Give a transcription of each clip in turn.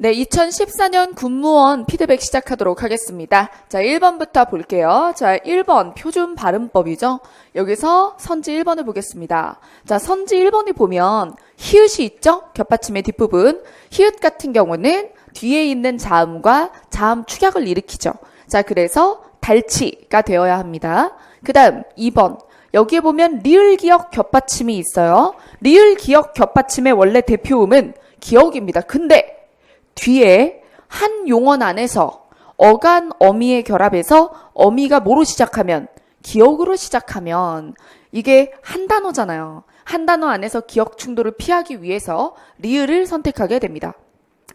네, 2014년 군무원 피드백 시작하도록 하겠습니다. 자, 1번부터 볼게요. 자, 1번 표준 발음법이죠. 여기서 선지 1번을 보겠습니다. 자, 선지 1번에 보면 히읗이 있죠? 겹받침의 뒷부분. 히읗 같은 경우는 뒤에 있는 자음과 자음 축약을 일으키죠. 자, 그래서 달치가 되어야 합니다. 그 다음 2번. 여기에 보면 리을 기역 겹받침이 있어요. 리을 기역 겹받침의 원래 대표음은 기역입니다. 근데 뒤에 한 용언 안에서 어간 어미의 결합에서 어미가 뭐로 시작하면 기역으로 시작하면 이게 한 단어잖아요. 한 단어 안에서 기역 충돌을 피하기 위해서 리을을 선택하게 됩니다.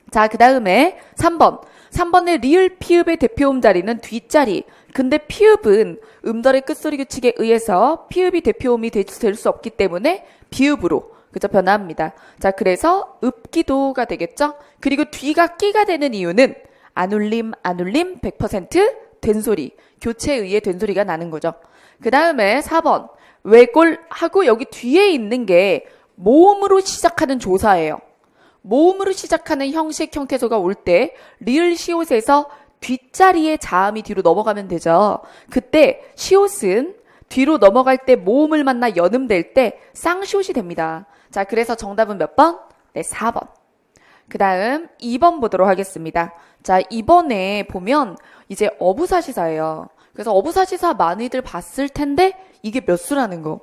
자, 그 다음에 3번. 3번의 리을 피읍의 대표음 자리는 뒷자리. 근데 피읍은 음절의 끝소리 규칙에 의해서 피읍이 대표음이 될 수 없기 때문에 비읍으로 그죠? 변화합니다. 자, 그래서 읍기도가 되겠죠? 그리고 뒤가 끼가 되는 이유는 안 울림 100% 된소리. 교체에 의해 된소리가 나는 거죠. 그 다음에 4번. 외골하고 여기 뒤에 있는 게 모음으로 시작하는 조사예요. 모음으로 시작하는 형식 형태소가 올 때 리을 시옷에서 뒷자리에 자음이 뒤로 넘어가면 되죠. 그때 시옷은 뒤로 넘어갈 때 모음을 만나 연음될 때 쌍시옷이 됩니다. 자, 그래서 정답은 몇 번? 네, 4번. 그 다음 2번 보도록 하겠습니다. 자, 2번에 보면 이제 어부사시사예요. 그래서 어부사시사 많이들 봤을 텐데 이게 몇 수라는 거?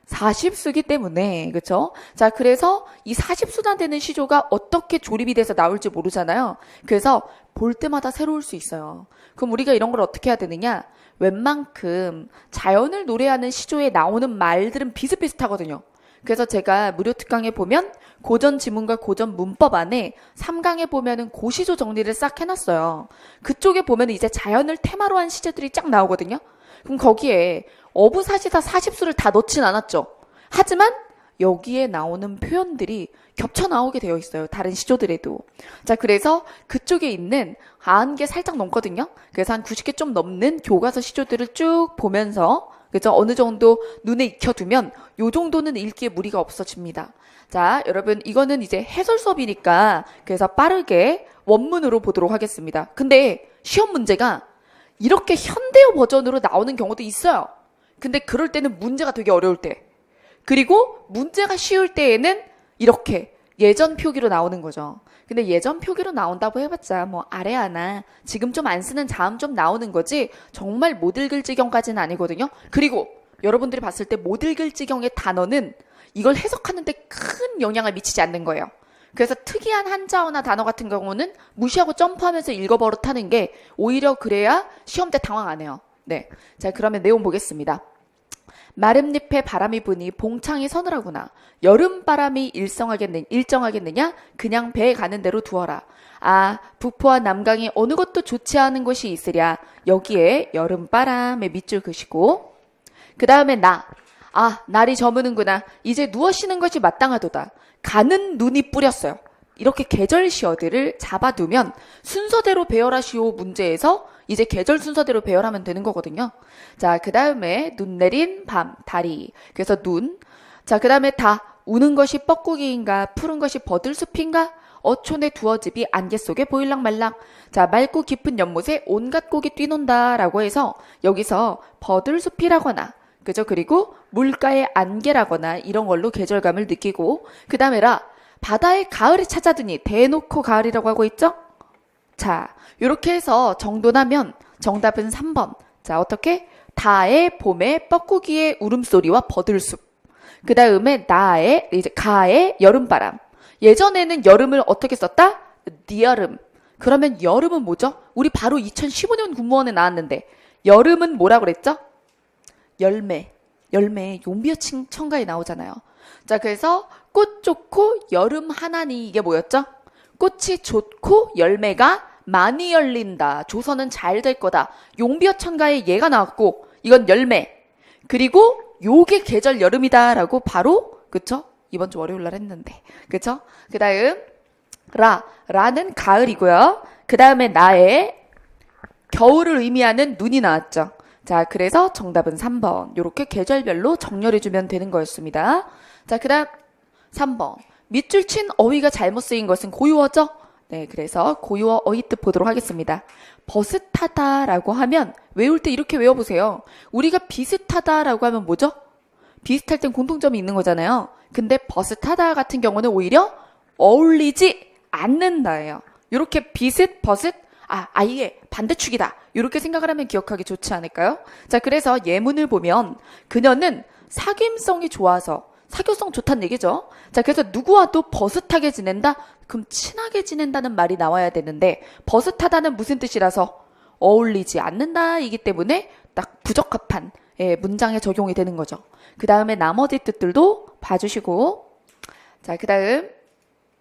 40수기 때문에, 그쵸? 자, 그래서 이 40수나 되는 시조가 어떻게 조립이 돼서 나올지 모르잖아요. 그래서 볼 때마다 새로울 수 있어요. 그럼 우리가 이런 걸 어떻게 해야 되느냐? 웬만큼 자연을 노래하는 시조에 나오는 말들은 비슷비슷하거든요. 그래서 제가 무료 특강에 보면 고전 지문과 고전 문법 안에 3강에 보면은 고시조 정리를 싹 해놨어요. 그쪽에 보면 이제 자연을 테마로 한 시제들이 쫙 나오거든요. 그럼 거기에 어부사시사 40수를 다 넣진 않았죠. 하지만 여기에 나오는 표현들이 겹쳐 나오게 되어 있어요. 다른 시조들에도. 자, 그래서 그쪽에 있는 90개 살짝 넘거든요. 그래서 한 90개 좀 넘는 교과서 시조들을 쭉 보면서 그죠? 어느 정도 눈에 익혀두면 요 정도는 읽기에 무리가 없어집니다. 자, 여러분 이거는 이제 해설 수업이니까 그래서 빠르게 원문으로 보도록 하겠습니다. 근데 시험 문제가 이렇게 현대어 버전으로 나오는 경우도 있어요. 근데 그럴 때는 문제가 되게 어려울 때. 그리고 문제가 쉬울 때에는 이렇게 예전 표기로 나오는 거죠. 근데 예전 표기로 나온다고 해봤자 뭐 아래 하나 지금 좀 안 쓰는 자음 좀 나오는 거지 정말 못 읽을 지경까지는 아니거든요. 그리고 여러분들이 봤을 때 못 읽을 지경의 단어는 이걸 해석하는데 큰 영향을 미치지 않는 거예요. 그래서 특이한 한자어나 단어 같은 경우는 무시하고 점프하면서 읽어버릇하는 게 오히려 그래야 시험 때 당황 안 해요. 네, 자, 그러면 내용 보겠습니다. 마른 잎에 바람이 부니 봉창이 서늘하구나. 여름바람이 일정하겠느냐? 그냥 배에 가는 대로 두어라. 아, 북포와 남강이 어느 것도 좋지 않은 곳이 있으랴. 여기에 여름바람에 밑줄 그시고. 그 다음에 나. 아, 날이 저무는구나. 이제 누워 쉬는 것이 마땅하도다. 가는 눈이 뿌렸어요. 이렇게 계절시어들을 잡아두면 순서대로 배열하시오 문제에서 이제 계절 순서대로 배열하면 되는 거거든요. 자, 그 다음에 눈 내린 밤, 다리. 그래서 눈. 자, 그 다음에 다. 우는 것이 뻐꾸기인가, 푸른 것이 버들숲인가, 어촌의 두어집이 안개 속에 보일랑 말랑. 자, 맑고 깊은 연못에 온갖 고기 뛰논다 라고 해서 여기서 버들숲이라거나 그죠? 그리고 물가의 안개라거나 이런 걸로 계절감을 느끼고 그 다음에 바다의 가을이 찾아드니 대놓고 가을이라고 하고 있죠? 자, 이렇게 해서 정돈하면 정답은 3번. 자, 어떻게? 다의 봄의 뻐꾸기의 울음소리와 버들숲. 그 다음에 이제 가의 여름바람. 예전에는 여름을 어떻게 썼다? 니여름. 그러면 여름은 뭐죠? 우리 바로 2015년 군무원에 나왔는데 여름은 뭐라 그랬죠? 열매, 용비어 청가에 나오잖아요. 자, 그래서 꽃 좋고 여름 하나니 이게 뭐였죠? 꽃이 좋고 열매가 많이 열린다. 조선은 잘 될 거다. 용비어 청가에 얘가 나왔고 이건 열매. 그리고 요게 계절 여름이다라고 바로 그쵸? 이번 주 월요일 날 했는데 그쵸? 그 다음 라는 가을이고요. 그 다음에 나의 겨울을 의미하는 눈이 나왔죠. 자, 그래서 정답은 3번. 요렇게 계절별로 정렬해주면 되는 거였습니다. 자, 그 다음 3번. 밑줄 친 어휘가 잘못 쓰인 것은 고유어죠? 네, 그래서 고유어 어휘뜻 보도록 하겠습니다. 버슷하다라고 하면 외울 때 이렇게 외워보세요. 우리가 비슷하다라고 하면 뭐죠? 비슷할 땐 공통점이 있는 거잖아요. 근데 버슷하다 같은 경우는 오히려 어울리지 않는다예요. 이렇게 비슷, 버슷, 아예 반대축이다. 이렇게 생각을 하면 기억하기 좋지 않을까요? 자, 그래서 예문을 보면 그녀는 사귐성이 좋아서 사교성 좋다는 얘기죠. 자, 그래서 누구와도 버슷하게 지낸다? 그럼 친하게 지낸다는 말이 나와야 되는데 버슷하다는 무슨 뜻이라서 어울리지 않는다 이기 때문에 딱 부적합한 문장에 적용이 되는 거죠. 그 다음에 나머지 뜻들도 봐주시고 자, 그 다음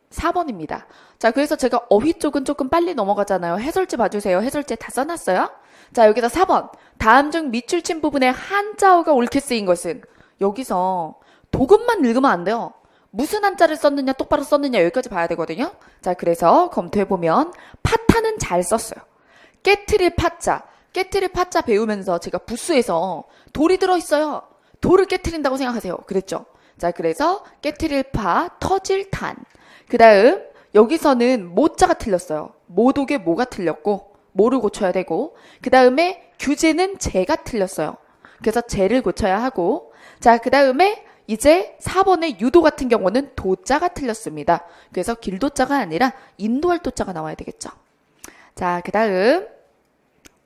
4번입니다. 자, 그래서 제가 어휘 쪽은 조금 빨리 넘어가잖아요. 해설지 봐주세요. 해설지에 다 써놨어요. 자, 여기서 4번. 다음 중 밑줄친 부분에 한자어가 옳게 쓰인 것은 여기서 도금만 읽으면 안 돼요. 무슨 한자를 썼느냐 똑바로 썼느냐 여기까지 봐야 되거든요. 자, 그래서 검토해보면 파타는 잘 썼어요. 깨트릴 파자. 깨트릴 파자 배우면서 제가 부스에서 돌이 들어있어요. 돌을 깨트린다고 생각하세요. 그랬죠? 자, 그래서 깨트릴 파, 터질 탄. 그 다음 여기서는 모자가 틀렸어요. 모독의 모가 틀렸고 모를 고쳐야 되고 그 다음에 규제는 제가 틀렸어요. 그래서 제를 고쳐야 하고 자, 그 다음에 이제 4번의 유도 같은 경우는 도자가 틀렸습니다. 그래서 길도자가 아니라 인도할 도자가 나와야 되겠죠. 자, 그 다음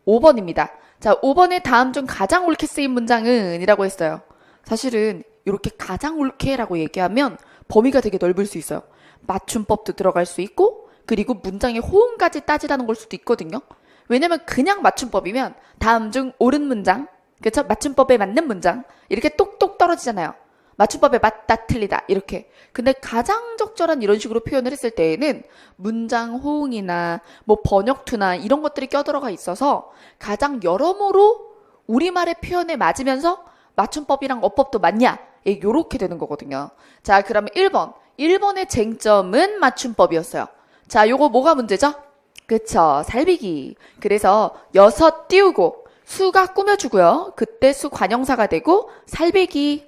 5번입니다. 자, 5번의 다음 중 가장 옳게 쓰인 문장은 이라고 했어요. 사실은 이렇게 가장 옳게라고 얘기하면 범위가 되게 넓을 수 있어요. 맞춤법도 들어갈 수 있고 그리고 문장의 호응까지 따지라는 걸 수도 있거든요. 왜냐면 그냥 맞춤법이면 다음 중 옳은 문장, 그렇죠? 맞춤법에 맞는 문장 이렇게 똑똑 떨어지잖아요. 맞춤법에 맞다 틀리다 이렇게. 근데 가장 적절한 이런 식으로 표현을 했을 때에는 문장 호응이나 뭐 번역투나 이런 것들이 껴들어가 있어서 가장 여러모로 우리말의 표현에 맞으면서 맞춤법이랑 어법도 맞냐 요렇게 되는 거거든요. 자, 그러면 1번. 1번의 쟁점은 맞춤법이었어요. 자, 요거 뭐가 문제죠? 그쵸, 살비기. 그래서 여섯 띄우고 수가 꾸며주고요. 그때 수 관형사가 되고 살비기.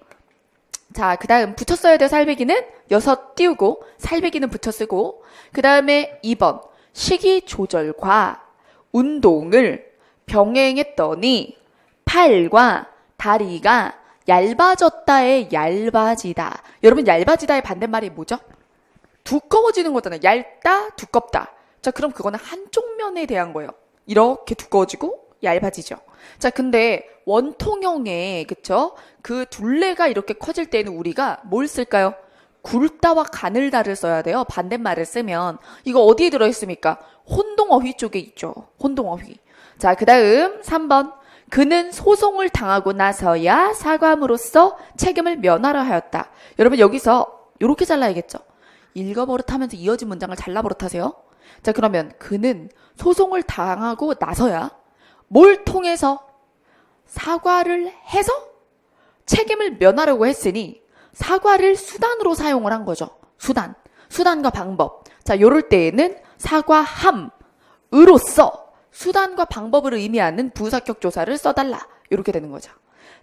자, 그 다음 붙여 써야 돼요. 살배기는 여섯 띄우고 살배기는 붙여 쓰고 그 다음에 2번 식이 조절과 운동을 병행했더니 팔과 다리가 얇아졌다의 얇아지다. 여러분 얇아지다의 반대말이 뭐죠? 두꺼워지는 거잖아요. 얇다, 두껍다. 자, 그럼 그거는 한쪽 면에 대한 거예요. 이렇게 두꺼워지고 얇아지죠. 자, 근데 원통형에 그쵸? 그 둘레가 이렇게 커질 때는 우리가 뭘 쓸까요? 굵다와 가늘다를 써야 돼요. 반대말을 쓰면. 이거 어디에 들어있습니까? 혼동어휘 쪽에 있죠. 혼동어휘. 자, 그 다음 3번. 그는 소송을 당하고 나서야 사과함으로써 책임을 면하려 하였다. 여러분 여기서 이렇게 잘라야겠죠. 읽어버릇하면서 이어진 문장을 잘라버릇하세요. 자, 그러면 그는 소송을 당하고 나서야 뭘 통해서 사과를 해서 책임을 면하려고 했으니 사과를 수단으로 사용을 한 거죠. 수단과 방법. 자, 요럴 때에는 사과함으로써 수단과 방법을 의미하는 부사격 조사를 써달라. 이렇게 되는 거죠.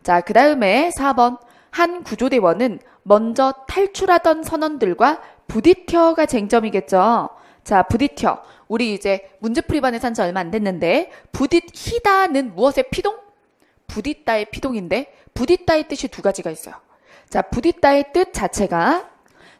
자, 그 다음에 4번. 한 구조대원은 먼저 탈출하던 선원들과 부딪혀가 쟁점이겠죠. 자, 부딪혀. 우리 이제 문제풀이반에서 한 지 얼마 안 됐는데 부딪히다는 무엇의 피동? 부딪다의 피동인데 부딪다의 뜻이 두 가지가 있어요. 자, 부딪다의 뜻 자체가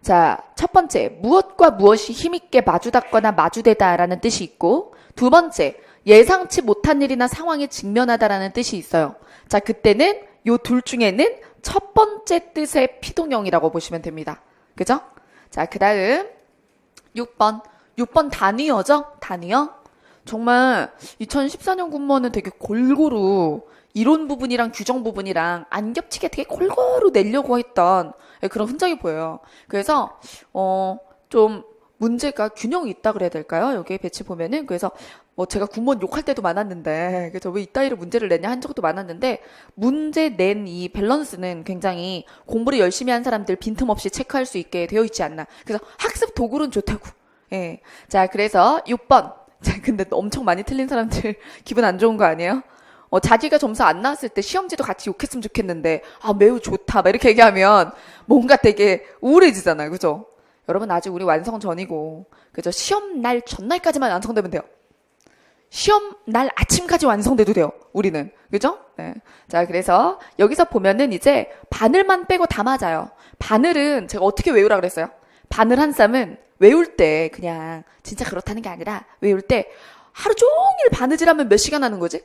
자, 첫 번째 무엇과 무엇이 힘있게 마주닿거나 마주대다라는 뜻이 있고 두 번째 예상치 못한 일이나 상황에 직면하다라는 뜻이 있어요. 자, 그때는 요 둘 중에는 첫 번째 뜻의 피동형이라고 보시면 됩니다. 그죠? 자, 그 다음 6번. 6번 단위어죠? 단위어. 정말 2014년 군무원은 되게 골고루 이론 부분이랑 규정 부분이랑 안 겹치게 되게 골고루 내려고 했던 그런 흔적이 보여요. 그래서 좀 문제가 균형이 있다 그래야 될까요? 여기 배치 보면은. 그래서 뭐 제가 군무원 욕할 때도 많았는데 그래서 왜 이따위로 문제를 내냐 한 적도 많았는데 문제 낸 이 밸런스는 굉장히 공부를 열심히 한 사람들 빈틈없이 체크할 수 있게 되어 있지 않나. 그래서 학습 도구는 좋다고. 예. 자, 그래서 6번. 자, 근데 엄청 많이 틀린 사람들 기분 안 좋은 거 아니에요? 자기가 점수 안 나왔을 때 시험지도 같이 욕했으면 좋겠는데 매우 좋다 막 이렇게 얘기하면 뭔가 되게 우울해지잖아요. 그죠? 여러분 아직 우리 완성 전이고, 그죠? 시험 날 전날까지만 완성되면 돼요. 시험 날 아침까지 완성돼도 돼요. 우리는. 그죠? 네. 자, 그래서 여기서 보면은 이제 바늘만 빼고 다 맞아요. 바늘은 제가 어떻게 외우라 그랬어요? 바늘 한 쌈은 외울 때 그냥 진짜 그렇다는 게 아니라 외울 때 하루 종일 바느질하면 몇 시간 하는 거지?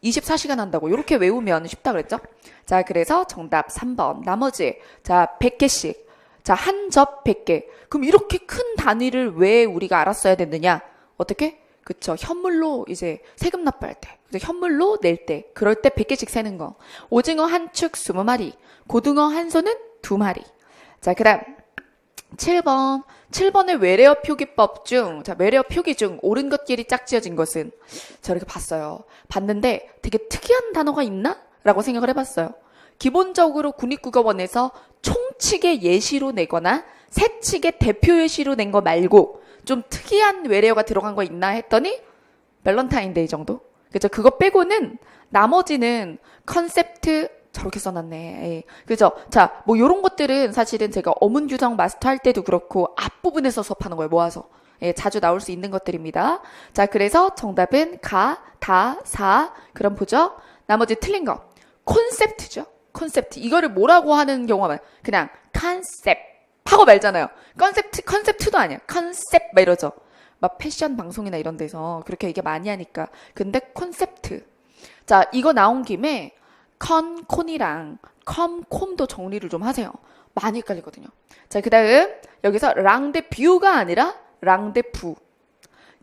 24시간 한다고. 이렇게 외우면 쉽다 그랬죠? 자, 그래서 정답 3번. 나머지 자, 100개씩. 자, 한 접 100개. 그럼 이렇게 큰 단위를 왜 우리가 알았어야 됐느냐? 어떻게? 그쵸. 현물로 이제 세금 납부할 때, 그래서 현물로 낼 때, 그럴 때 100개씩 세는 거. 오징어 한 축 20마리, 고등어 한 손은 2마리. 자, 그 다음 7번. 7번의 외래어 표기법 중, 자, 외래어 표기 중 옳은 것끼리 짝지어진 것은, 자, 이렇게 봤어요. 봤는데 되게 특이한 단어가 있나? 라고 생각을 해봤어요. 기본적으로 국립국어원에서 총칙의 예시로 내거나 세칙의 대표 예시로 낸 거 말고 좀 특이한 외래어가 들어간 거 있나 했더니 밸런타인데이 정도? 그죠? 그거 빼고는 나머지는 컨셉트 저렇게 써놨네. 예. 그죠? 자, 뭐 요런 것들은 사실은 제가 어문 규정 마스터 할 때도 그렇고 앞부분에서 수업하는 거예요. 모아서. 예, 자주 나올 수 있는 것들입니다. 자, 그래서 정답은 가, 다, 사. 그럼 보죠. 나머지 틀린 거. 콘셉트죠. 콘셉트. 이거를 뭐라고 하는 경우가 많아요. 그냥 컨셉 하고 말잖아요. 컨셉트도 아니야. 컨셉 막 이러죠. 막 패션 방송이나 이런 데서 그렇게 얘기 많이 하니까. 근데 콘셉트. 자, 이거 나온 김에 콘이랑 콤도 정리를 좀 하세요. 많이 헷갈리거든요. 자, 그 다음 여기서 랑데뷰가 아니라 랑데부.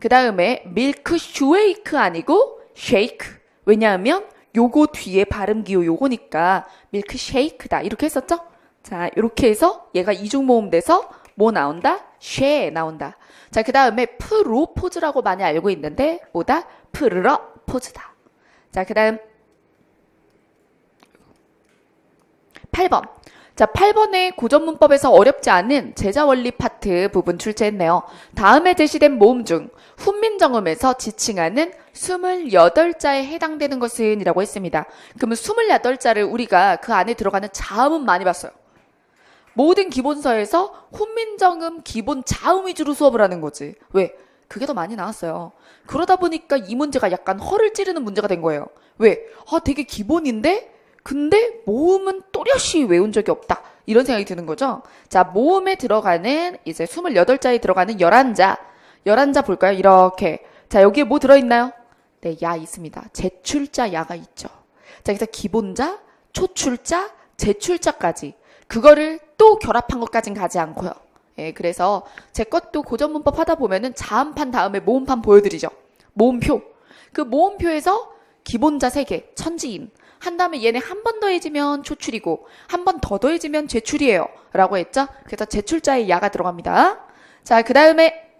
그 다음에 밀크 슈웨이크 아니고 쉐이크. 왜냐하면 요거 뒤에 발음 기호 요거니까 밀크 쉐이크다. 이렇게 했었죠? 자, 이렇게 해서 얘가 이중 모음 돼서 뭐 나온다? 쉐 나온다. 자, 그 다음에 프로포즈라고 많이 알고 있는데 뭐다? 프르러 포즈다. 자, 그 다음 8번. 자, 8번의 고전문법에서 어렵지 않은 제자원리 파트 부분 출제했네요. 다음에 제시된 모음 중 훈민정음에서 지칭하는 28자에 해당되는 것은 이라고 했습니다. 그러면 28자를 우리가 그 안에 들어가는 자음은 많이 봤어요. 모든 기본서에서 훈민정음 기본 자음 위주로 수업을 하는 거지. 왜? 그게 더 많이 나왔어요. 그러다 보니까 이 문제가 약간 허를 찌르는 문제가 된 거예요. 왜? 되게 기본인데 근데 모음은 또렷이 외운 적이 없다. 이런 생각이 드는 거죠. 자, 모음에 들어가는 이제 28자에 들어가는 11자. 11자 볼까요? 이렇게. 자, 여기에 뭐 들어있나요? 네, 야 있습니다. 제출자 야가 있죠. 자, 그래서 기본자, 초출자, 제출자까지. 그거를 또 결합한 것까진 가지 않고요. 예, 그래서 제 것도 고전문법 하다 보면은 자음판 다음에 모음판 보여드리죠. 모음표. 그 모음표에서 기본자 3개, 천지인. 한 다음에 얘네 한 번 더해지면 초출이고 한 번 더 더해지면 제출이에요. 라고 했죠? 그래서 제출자에 야가 들어갑니다. 자, 그 다음에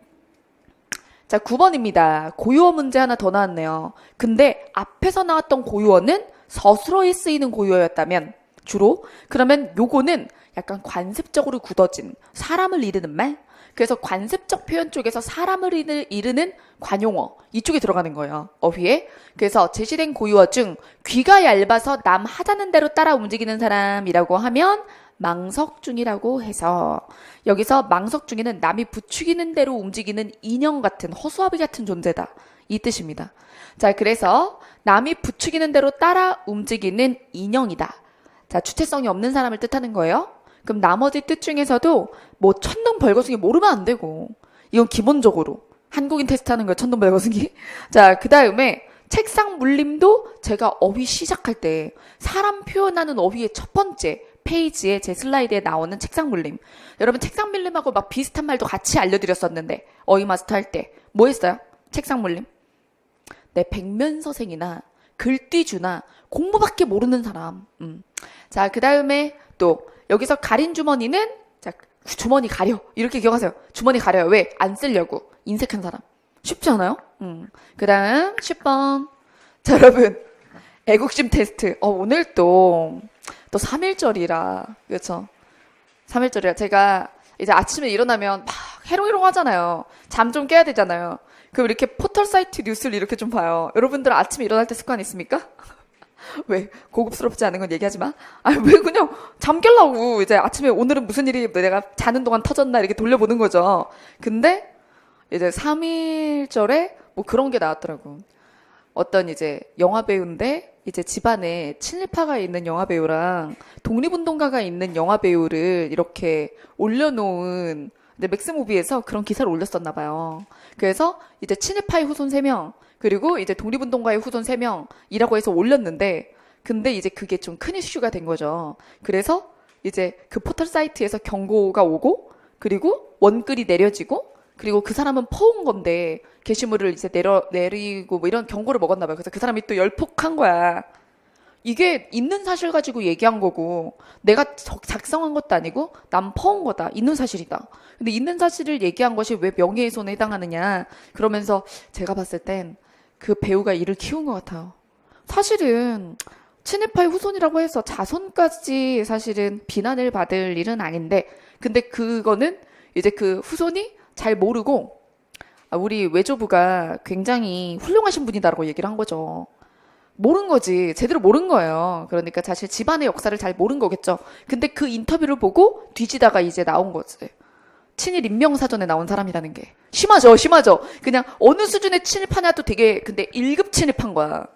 자, 9번입니다. 고유어 문제 하나 더 나왔네요. 근데 앞에서 나왔던 고유어는 서술어에 쓰이는 고유어였다면 주로 그러면 요거는 약간 관습적으로 굳어진 사람을 이르는 말. 그래서 관습적 표현 쪽에서 사람을 이르는 관용어 이쪽에 들어가는 거예요. 어휘에. 그래서 제시된 고유어 중 귀가 얇아서 남 하자는 대로 따라 움직이는 사람이라고 하면 망석중이라고 해서 여기서 망석중이는 남이 부추기는 대로 움직이는 인형 같은 허수아비 같은 존재다. 이 뜻입니다. 자, 그래서 남이 부추기는 대로 따라 움직이는 인형이다. 자, 주체성이 없는 사람을 뜻하는 거예요. 그럼 나머지 뜻 중에서도 뭐 천둥벌거숭이 모르면 안 되고 이건 기본적으로 한국인 테스트하는 거예요. 천둥벌거숭이. 자, 그 다음에 책상 물림도 제가 어휘 시작할 때 사람 표현하는 어휘의 첫 번째 페이지에 제 슬라이드에 나오는 책상 물림. 여러분 책상 물림하고 막 비슷한 말도 같이 알려드렸었는데 어휘 마스터 할 때 뭐 했어요? 책상 물림. 네, 백면서생이나 글띠주나 공부밖에 모르는 사람. 자, 그 다음에 또 여기서 가린 주머니는 자, 주머니 가려. 이렇게 기억하세요. 주머니 가려요. 왜? 안 쓰려고. 인색한 사람. 쉽지 않아요? 그 다음 10번. 자, 여러분 애국심 테스트. 오늘 또 3일절이라 그렇죠? 3일절이라 제가 이제 아침에 일어나면 막 해롱해롱 하잖아요. 잠 좀 깨야 되잖아요. 그럼 이렇게 포털 사이트 뉴스를 이렇게 좀 봐요. 여러분들 아침에 일어날 때 습관 있습니까? 왜 고급스럽지 않은 건 얘기하지 마. 아니 왜 그냥 잠 깨려고 이제 아침에 오늘은 무슨 일이 내가 자는 동안 터졌나 이렇게 돌려보는 거죠. 근데 이제 3.1절에 뭐 그런 게 나왔더라고. 어떤 이제 영화 배우인데 이제 집안에 친일파가 있는 영화 배우랑 독립운동가가 있는 영화 배우를 이렇게 올려놓은 근데 맥스무비에서 그런 기사를 올렸었나 봐요. 그래서 이제 친일파의 후손 3명 그리고 이제 독립운동가의 후손 3명이라고 해서 올렸는데 근데 이제 그게 좀 큰 이슈가 된 거죠. 그래서 이제 그 포털 사이트에서 경고가 오고 그리고 원글이 내려지고 그리고 그 사람은 퍼온 건데 게시물을 이제 내리고 뭐 이런 경고를 먹었나 봐요. 그래서 그 사람이 또 열폭한 거야. 이게 있는 사실 가지고 얘기한 거고 내가 작성한 것도 아니고 남 퍼온 거다. 있는 사실이다. 근데 있는 사실을 얘기한 것이 왜 명예훼손에 해당하느냐. 그러면서 제가 봤을 땐 그 배우가 이를 키운 것 같아요. 사실은 친일파의 후손이라고 해서 자손까지 사실은 비난을 받을 일은 아닌데 근데 그거는 이제 그 후손이 잘 모르고 우리 외조부가 굉장히 훌륭하신 분이다라고 얘기를 한 거죠. 모른 거지. 제대로 모른 거예요. 그러니까 사실 집안의 역사를 잘 모른 거겠죠. 근데 그 인터뷰를 보고 뒤지다가 이제 나온 거지. 친일 인명사전에 나온 사람이라는 게. 심하죠, 심하죠. 그냥 어느 수준의 친일파냐도 되게 근데 1급 친일파인 거야.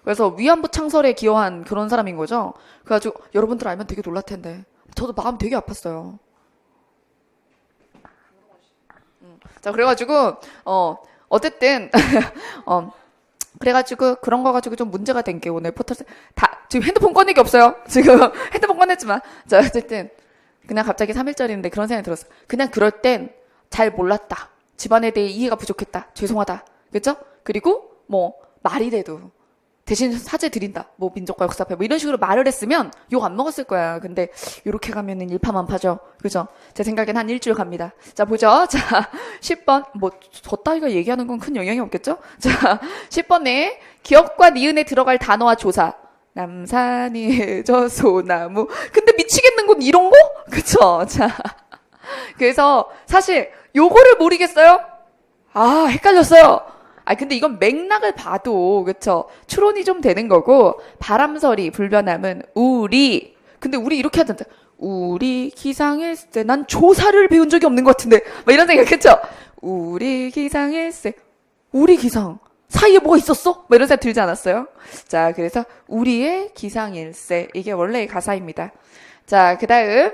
그래서 위안부 창설에 기여한 그런 사람인 거죠. 그래가지고 여러분들 알면 되게 놀랄 텐데. 저도 마음 되게 아팠어요. 자, 그래가지고, 어쨌든, 그래가지고 그런 거 가지고 좀 문제가 된 게 오늘 지금 핸드폰 꺼내기 없어요. 지금 핸드폰 꺼냈지만. 자, 어쨌든, 그냥 갑자기 3.1절인데 그런 생각이 들었어. 그냥 그럴 땐 잘 몰랐다. 집안에 대해 이해가 부족했다. 죄송하다. 그죠? 그리고 뭐, 말이라도. 대신 사죄 드린다. 뭐 민족과 역사패 뭐 이런 식으로 말을 했으면 욕 안 먹었을 거야. 근데 이렇게 가면은 일파만파죠. 그죠? 제 생각엔 한 일주일 갑니다. 자, 보죠. 자, 10번. 뭐 저 따위가 얘기하는 건 큰 영향이 없겠죠? 자, 10번에 기억과 니은에 들어갈 단어와 조사. 남산이 저 소나무. 근데 미치겠는 건 이런 거? 그쵸? 자. 그래서 사실 요거를 모르겠어요? 아, 헷갈렸어요. 근데 이건 맥락을 봐도, 그쵸? 추론이 좀 되는 거고, 바람서리, 불변함은, 우리. 근데 우리 이렇게 하던데, 우리 기상일세. 난 조사를 배운 적이 없는 것 같은데. 막 이런 생각, 그쵸? 우리 기상일세. 우리 기상. 사이에 뭐가 있었어? 막 이런 생각 들지 않았어요? 자, 그래서, 우리의 기상일세. 이게 원래의 가사입니다. 자, 그 다음,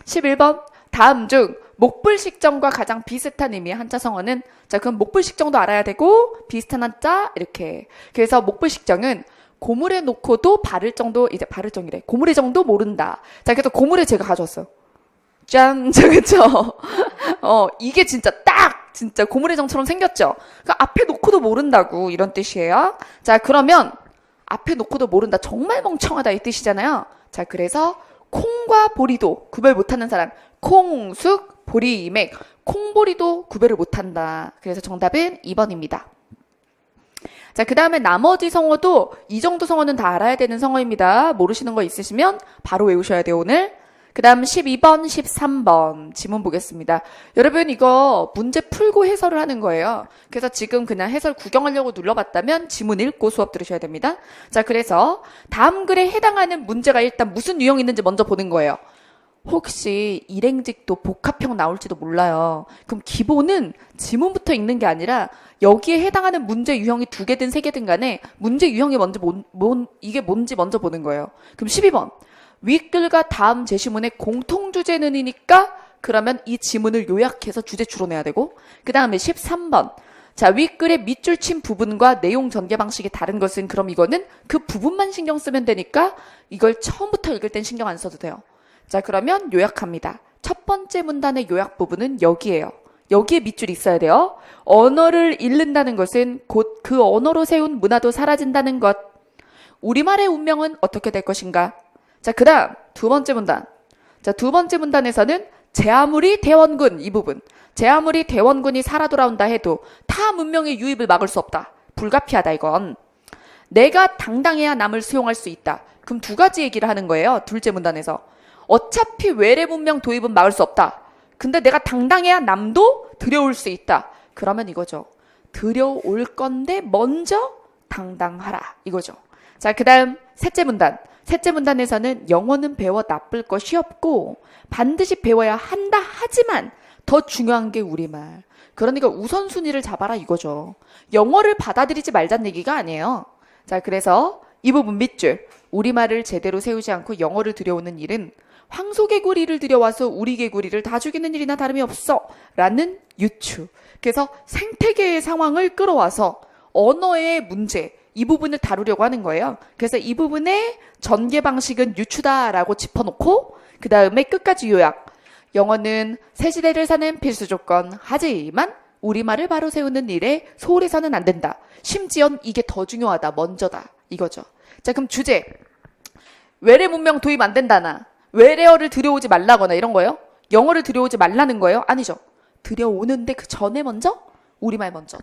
11번. 다음 중, 목불식정과 가장 비슷한 의미의 한자 성어는 자 그럼 목불식정도 알아야 되고 비슷한 한자 이렇게 그래서 목불식정은 고물에 놓고도 바를 정도 이제 바를 정이래 고물의 정도 모른다. 자 그래서 고물에 제가 가져왔어요. 짠, 저 그쵸? 이게 진짜 딱 진짜 고물의 정처럼 생겼죠. 그러니까 앞에 놓고도 모른다고 이런 뜻이에요. 자 그러면 앞에 놓고도 모른다 정말 멍청하다 이 뜻이잖아요. 자 그래서 콩과 보리도 구별 못하는 사람 콩숙 보리맥 콩보리도 구별을 못한다. 그래서 정답은 2번입니다. 자, 그 다음에 나머지 성어도 이 정도 성어는 다 알아야 되는 성어입니다. 모르시는 거 있으시면 바로 외우셔야 돼요, 오늘. 그 다음 12번, 13번 지문 보겠습니다. 여러분 이거 문제 풀고 해설을 하는 거예요. 그래서 지금 그냥 해설 구경하려고 눌러봤다면 지문 읽고 수업 들으셔야 됩니다. 자, 그래서 다음 글에 해당하는 문제가 일단 무슨 유형이 있는지 먼저 보는 거예요. 혹시 일행직도 복합형 나올지도 몰라요. 그럼 기본은 지문부터 읽는 게 아니라 여기에 해당하는 문제 유형이 2개든 3개든 간에 문제 유형이 먼저 이게 뭔지 먼저 보는 거예요. 그럼 12번. 윗글과 다음 제시문의 공통주제는이니까 그러면 이 지문을 요약해서 주제 추론해야 되고 그 다음에 13번. 자, 윗글의 밑줄 친 부분과 내용 전개 방식이 다른 것은 그럼 이거는 그 부분만 신경 쓰면 되니까 이걸 처음부터 읽을 땐 신경 안 써도 돼요. 자, 그러면 요약합니다. 첫 번째 문단의 요약 부분은 여기예요. 여기에 밑줄이 있어야 돼요. 언어를 잃는다는 것은 곧 그 언어로 세운 문화도 사라진다는 것. 우리말의 운명은 어떻게 될 것인가? 자, 그 다음 두 번째 문단. 자, 두 번째 문단에서는 제 아무리 대원군 이 부분. 제 아무리 대원군이 살아 돌아온다 해도 타 문명의 유입을 막을 수 없다. 불가피하다 이건. 내가 당당해야 남을 수용할 수 있다. 그럼 2가지 얘기를 하는 거예요. 둘째 문단에서. 어차피 외래 문명 도입은 막을 수 없다. 근데 내가 당당해야 남도 들여올 수 있다. 그러면 이거죠. 들여올 건데 먼저 당당하라. 이거죠. 자, 그 다음 셋째 문단. 셋째 문단에서는 영어는 배워 나쁠 것이 없고 반드시 배워야 한다 하지만 더 중요한 게 우리말. 그러니까 우선순위를 잡아라 이거죠. 영어를 받아들이지 말자는 얘기가 아니에요. 자, 그래서 이 부분 밑줄. 우리말을 제대로 세우지 않고 영어를 들여오는 일은 황소개구리를 들여와서 우리 개구리를 다 죽이는 일이나 다름이 없어 라는 유추. 그래서 생태계의 상황을 끌어와서 언어의 문제, 이 부분을 다루려고 하는 거예요. 그래서 이 부분의 전개 방식은 유추다라고 짚어놓고 그 다음에 끝까지 요약. 영어는 새 시대를 사는 필수 조건. 하지만 우리말을 바로 세우는 일에 소홀해서는 안 된다. 심지어 이게 더 중요하다. 먼저다. 이거죠. 자, 그럼 주제. 외래 문명 도입 안 된다나 외래어를 들여오지 말라거나 이런 거예요? 영어를 들여오지 말라는 거예요? 아니죠. 들여오는데 그 전에 먼저 우리말 먼저.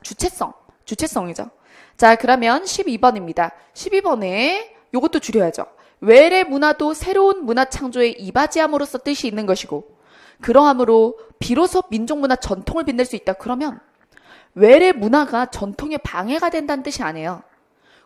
주체성이죠. 자, 그러면 12번입니다. 12번에 요것도 줄여야죠. 외래 문화도 새로운 문화 창조에 이바지함으로써 뜻이 있는 것이고 그러함으로 비로소 민족문화 전통을 빛낼 수 있다. 그러면 외래 문화가 전통에 방해가 된다는 뜻이 아니에요.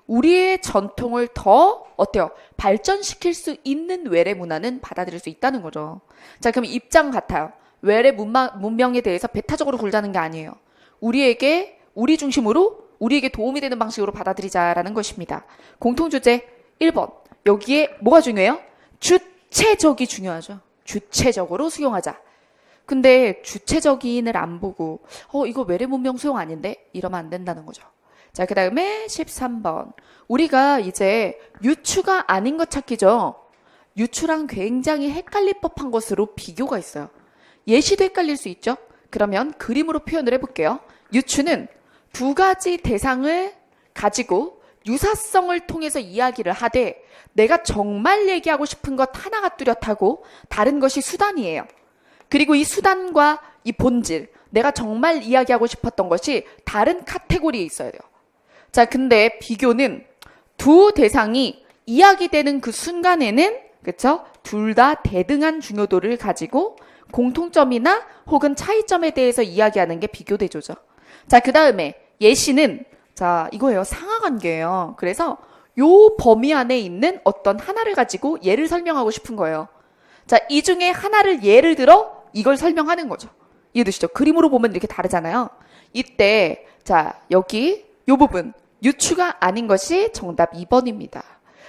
우리의 전통을 더 어때요? 발전시킬 수 있는 외래 문화는 받아들일 수 있다는 거죠. 자, 그럼 입장 같아요. 외래 문명에 대해서 배타적으로 굴자는 게 아니에요. 우리 중심으로 우리에게 도움이 되는 방식으로 받아들이자라는 것입니다. 공통주제 1번. 여기에 뭐가 중요해요? 주체적이 중요하죠. 주체적으로 수용하자. 근데 주체적인을 안 보고 이거 외래 문명 수용 아닌데? 이러면 안 된다는 거죠. 자, 그 다음에 13번. 우리가 이제 유추가 아닌 것 찾기죠. 유추랑 굉장히 헷갈릴 법한 것으로 비교가 있어요. 예시도 헷갈릴 수 있죠. 그러면 그림으로 표현을 해볼게요. 유추는 두 가지 대상을 가지고 유사성을 통해서 이야기를 하되 내가 정말 얘기하고 싶은 것 하나가 뚜렷하고 다른 것이 수단이에요. 그리고 이 수단과 이 본질, 내가 정말 이야기하고 싶었던 것이 다른 카테고리에 있어야 돼요. 자, 근데 비교는 두 대상이 이야기되는 그 순간에는 그쵸? 둘 다 대등한 중요도를 가지고 공통점이나 혹은 차이점에 대해서 이야기하는 게 비교 대조죠. 자, 그 다음에 예시는 자, 이거예요. 상하관계예요. 그래서 요 범위 안에 있는 어떤 하나를 가지고 예를 설명하고 싶은 거예요. 자, 이 중에 하나를 예를 들어 이걸 설명하는 거죠. 이해되시죠? 그림으로 보면 이렇게 다르잖아요. 이때 자, 여기 요 부분 유추가 아닌 것이 정답 2번입니다.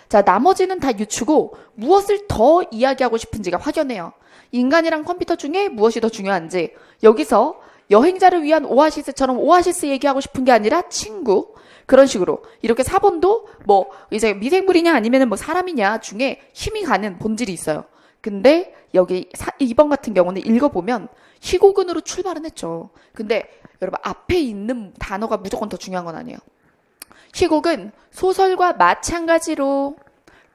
자, 나머지는 다 유추고 무엇을 더 이야기하고 싶은지가 확연해요. 인간이랑 컴퓨터 중에 무엇이 더 중요한지. 여기서 여행자를 위한 오아시스처럼 오아시스 얘기하고 싶은 게 아니라 친구. 그런 식으로. 이렇게 4번도 뭐 이제 미생물이냐 아니면 뭐 사람이냐 중에 힘이 가는 본질이 있어요. 근데 여기 2번 같은 경우는 읽어보면 희곡은으로 출발은 했죠. 근데 여러분 앞에 있는 단어가 무조건 더 중요한 건 아니에요. 희곡은 소설과 마찬가지로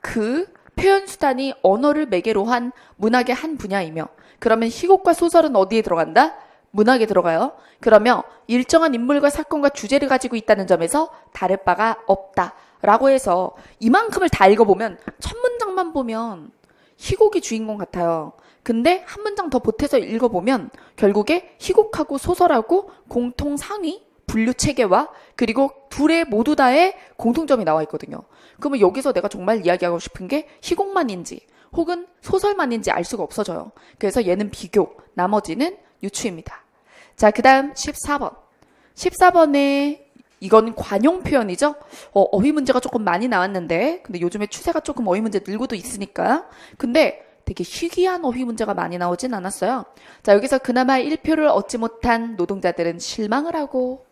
그 표현 수단이 언어를 매개로 한 문학의 한 분야이며 그러면 희곡과 소설은 어디에 들어간다? 문학에 들어가요. 그러면 일정한 인물과 사건과 주제를 가지고 있다는 점에서 다를 바가 없다라고 해서 이만큼을 다 읽어보면 첫 문장만 보면 희곡이 주인공 같아요. 근데 한 문장 더 보태서 읽어보면 결국에 희곡하고 소설하고 공통 상위 분류 체계와 그리고 둘의 모두 다의 공통점이 나와 있거든요. 그러면 여기서 내가 정말 이야기하고 싶은 게 희곡만인지 혹은 소설만인지 알 수가 없어져요. 그래서 얘는 비교, 나머지는 유추입니다. 자, 그 다음 14번. 14번에 이건 관용 표현이죠. 어휘 문제가 조금 많이 나왔는데 근데 요즘에 추세가 조금 어휘 문제 늘고도 있으니까. 근데 되게 희귀한 어휘 문제가 많이 나오진 않았어요. 자, 여기서 그나마 1표를 얻지 못한 노동자들은 실망을 하고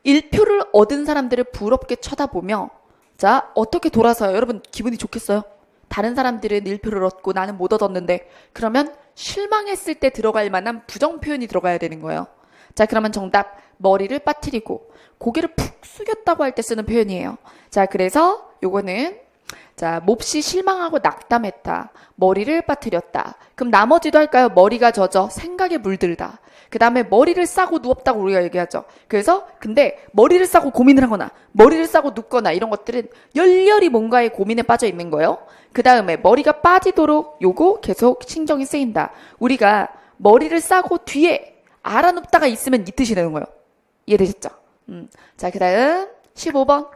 1표를 얻은 사람들을 부럽게 쳐다보며 자, 어떻게 돌아서요? 여러분 기분이 좋겠어요? 다른 사람들은 1표를 얻고 나는 못 얻었는데 그러면 실망했을 때 들어갈 만한 부정 표현이 들어가야 되는 거예요. 자, 그러면 정답 머리를 빠뜨리고 고개를 푹 숙였다고 할 때 쓰는 표현이에요. 자, 그래서 요거는 자, 몹시 실망하고 낙담했다. 머리를 빠뜨렸다. 그럼 나머지도 할까요? 머리가 젖어 생각에 물들다. 그 다음에 머리를 싸고 누웠다고 우리가 얘기하죠. 그래서 근데 머리를 싸고 고민을 하거나 머리를 싸고 눕거나 이런 것들은 열렬히 뭔가에 고민에 빠져 있는 거예요. 그 다음에 머리가 빠지도록 요거 계속 신경이 쓰인다. 우리가 머리를 싸고 뒤에 알아눕다가 있으면 이 뜻이 되는 거예요. 이해되셨죠? 자, 그 다음 15번.